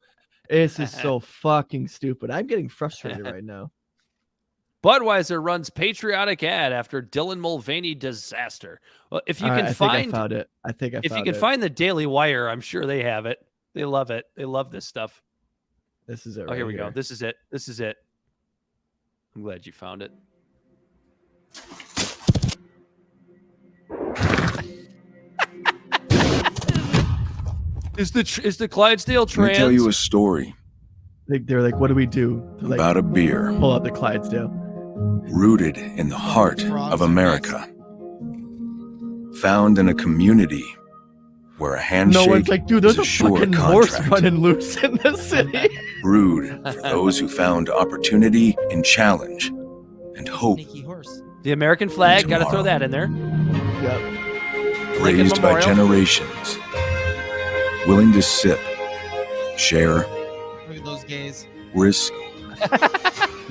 C: This is so fucking stupid. I'm getting frustrated right now.
A: Budweiser runs patriotic ad after Dylan Mulvaney disaster. Well, if you can find,
C: I think I found it. I think I found it.
A: If you can find the Daily Wire, I'm sure they have it. They love it. They love this stuff.
C: This is it.
A: Oh, here we go. This is it. This is it. I'm glad you found it. Is the Clydesdale trans?
F: Let me tell you a story.
C: They're like, what do we do?
F: About a beer.
C: Pull out the Clydesdale.
F: Rooted in the heart of America. Found in a community where a handshake
C: no one's like, dude, there's
F: is a sure
C: fucking horse running loose in the city.
F: Brewed for those who found opportunity in challenge and hope.
A: The American flag, got to throw that in there.
C: Yep.
F: Raised by generations. Willing to sip, share,
E: Look at those gays.
F: risk,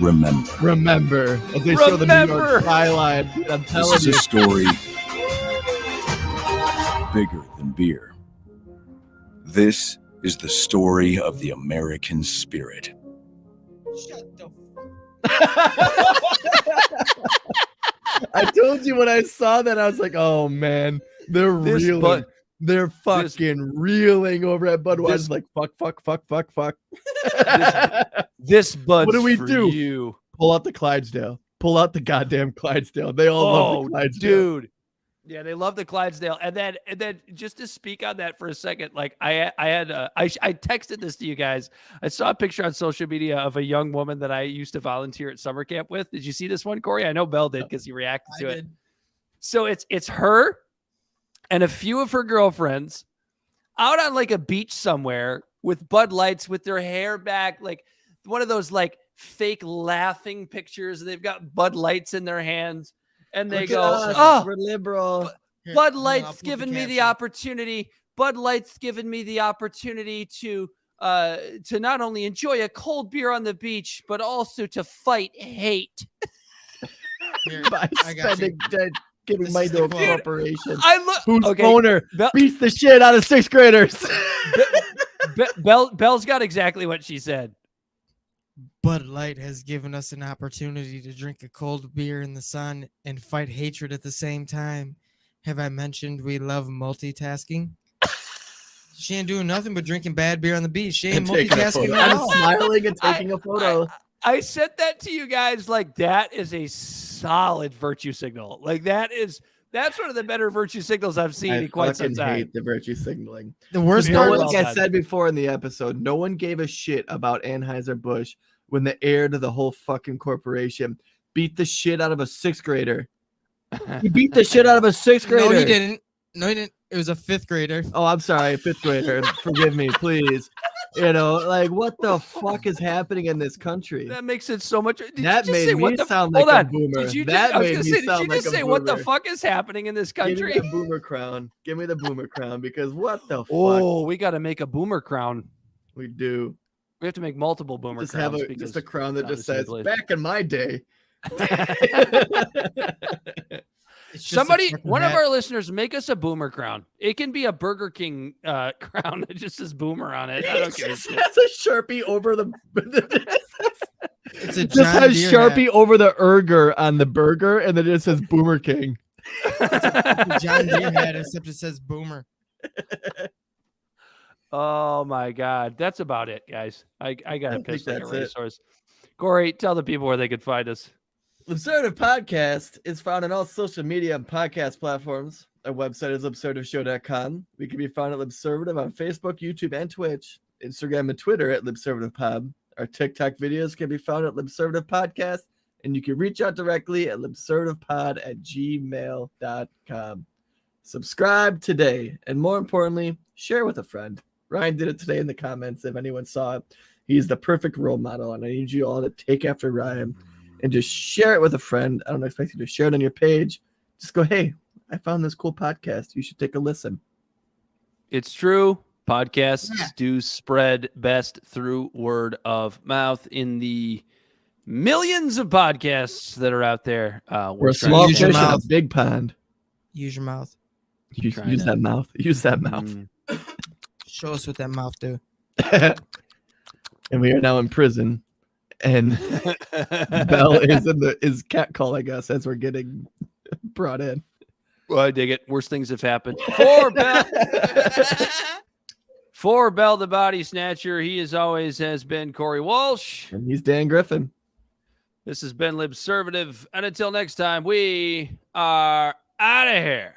F: remember.
C: Remember. As they show the New York skyline. I'm telling
F: This is
C: you.
F: a story bigger than beer. This is the story of the American spirit.
E: Shut the
C: I told you when I saw that, I was like, oh man, they're reeling. They're fucking reeling over at Budweiser. Like, fuck.
A: This Bud's
C: what do we
A: for
C: do?
A: You.
C: Pull out the Clydesdale. Pull out the goddamn Clydesdale. They all love the Clydesdale.
A: Dude. Yeah, they love the Clydesdale. And then just to speak on that for a second, like I texted this to you guys. I saw a picture on social media of a young woman that I used to volunteer at summer camp with. Did you see this one, Corey? I know Bell did because he reacted to it. So it's her and a few of her girlfriends out on like a beach somewhere with Bud Lights with their hair back, like one of those like fake laughing pictures. They've got Bud Lights in their hands and they go,
C: we're liberal.
A: Bud Lights giving me the opportunity. Bud Lights giving me the opportunity to not only enjoy a cold beer on the beach, but also to fight hate.
C: By spending giving money to a corporation. Whose owner beats the shit out of sixth graders.
A: Bell's got exactly what she said.
E: Bud Light has given us an opportunity to drink a cold beer in the sun and fight hatred at the same time. Have I mentioned we love multitasking? She ain't doing nothing but drinking bad beer on the beach. She ain't multitasking at all.
C: I'm smiling and taking a photo.
A: I sent that to you guys. Like, that is a solid virtue signal. Like, that's one of the better virtue signals I've seen in quite some time.
C: I hate the virtue signaling.
E: The worst
C: part,
E: part,
C: like I said before in the episode, no one gave a shit about Anheuser-Busch when the heir to the whole fucking corporation beat the shit out of a sixth grader. He beat the shit out of a sixth grader.
E: No, he didn't. It was a fifth grader.
C: Oh, I'm sorry, a fifth grader. Forgive me, please. You know, like, what the fuck is happening in this country?
A: That makes it so much.
C: That made me sound like a boomer.
A: Did you
C: just
A: say what the fuck is happening in this country?
C: Give me the boomer crown. Give me the boomer crown, because what the fuck?
A: Oh, we got to make a boomer crown.
C: We do.
A: We have to make multiple boomer crowns.
C: Just a crown that just says, back in my day.
A: Somebody, one of our listeners, make us a boomer crown. It can be a Burger King crown that just says boomer on it. I don't care.
C: It has a Sharpie over the.
E: It's a
C: just has Sharpie over the Urger on the burger, and then it says Boomer King.
E: It's a John Deere hat, except it says boomer.
A: Oh my God. That's about it, guys. I got to
C: think
A: piss like a
C: that's it.
A: racehorse. Corey, tell the people where they could find us.
C: Absurdive Podcast is found on all social media and podcast platforms. Our website is absurdiveshow.com. We can be found at Libservative on Facebook, YouTube, and Twitch, Instagram and Twitter at LibservativePod. Our TikTok videos can be found at Libservative Podcast, and you can reach out directly at libservativepod@gmail.com. Subscribe today, and more importantly, share with a friend. Ryan did it today in the comments. If anyone saw it, he's the perfect role model, and I need you all to take after Ryan and just share it with a friend. I don't expect you to share it on your page. Just go, hey, I found this cool podcast. You should take a listen.
A: It's true. Podcasts do spread best through word of mouth. In the millions of podcasts that are out there,
C: We're a
A: trying
C: small
A: to
C: fish in a
E: mouth.
C: big pond.
E: Use your mouth.
C: Use
A: Trying to-
C: that mouth. Use that mouth.
A: Mm.
E: Show us what that mouth do.
C: And we are now in prison. And Bell is catcalling us as we're getting brought in.
A: Well, I dig it. Worst things have happened. For Bell the Body Snatcher, he as always has been Corey Walsh.
C: And he's Dan Griffin.
A: This has been Libservative. And until next time, we are out of here.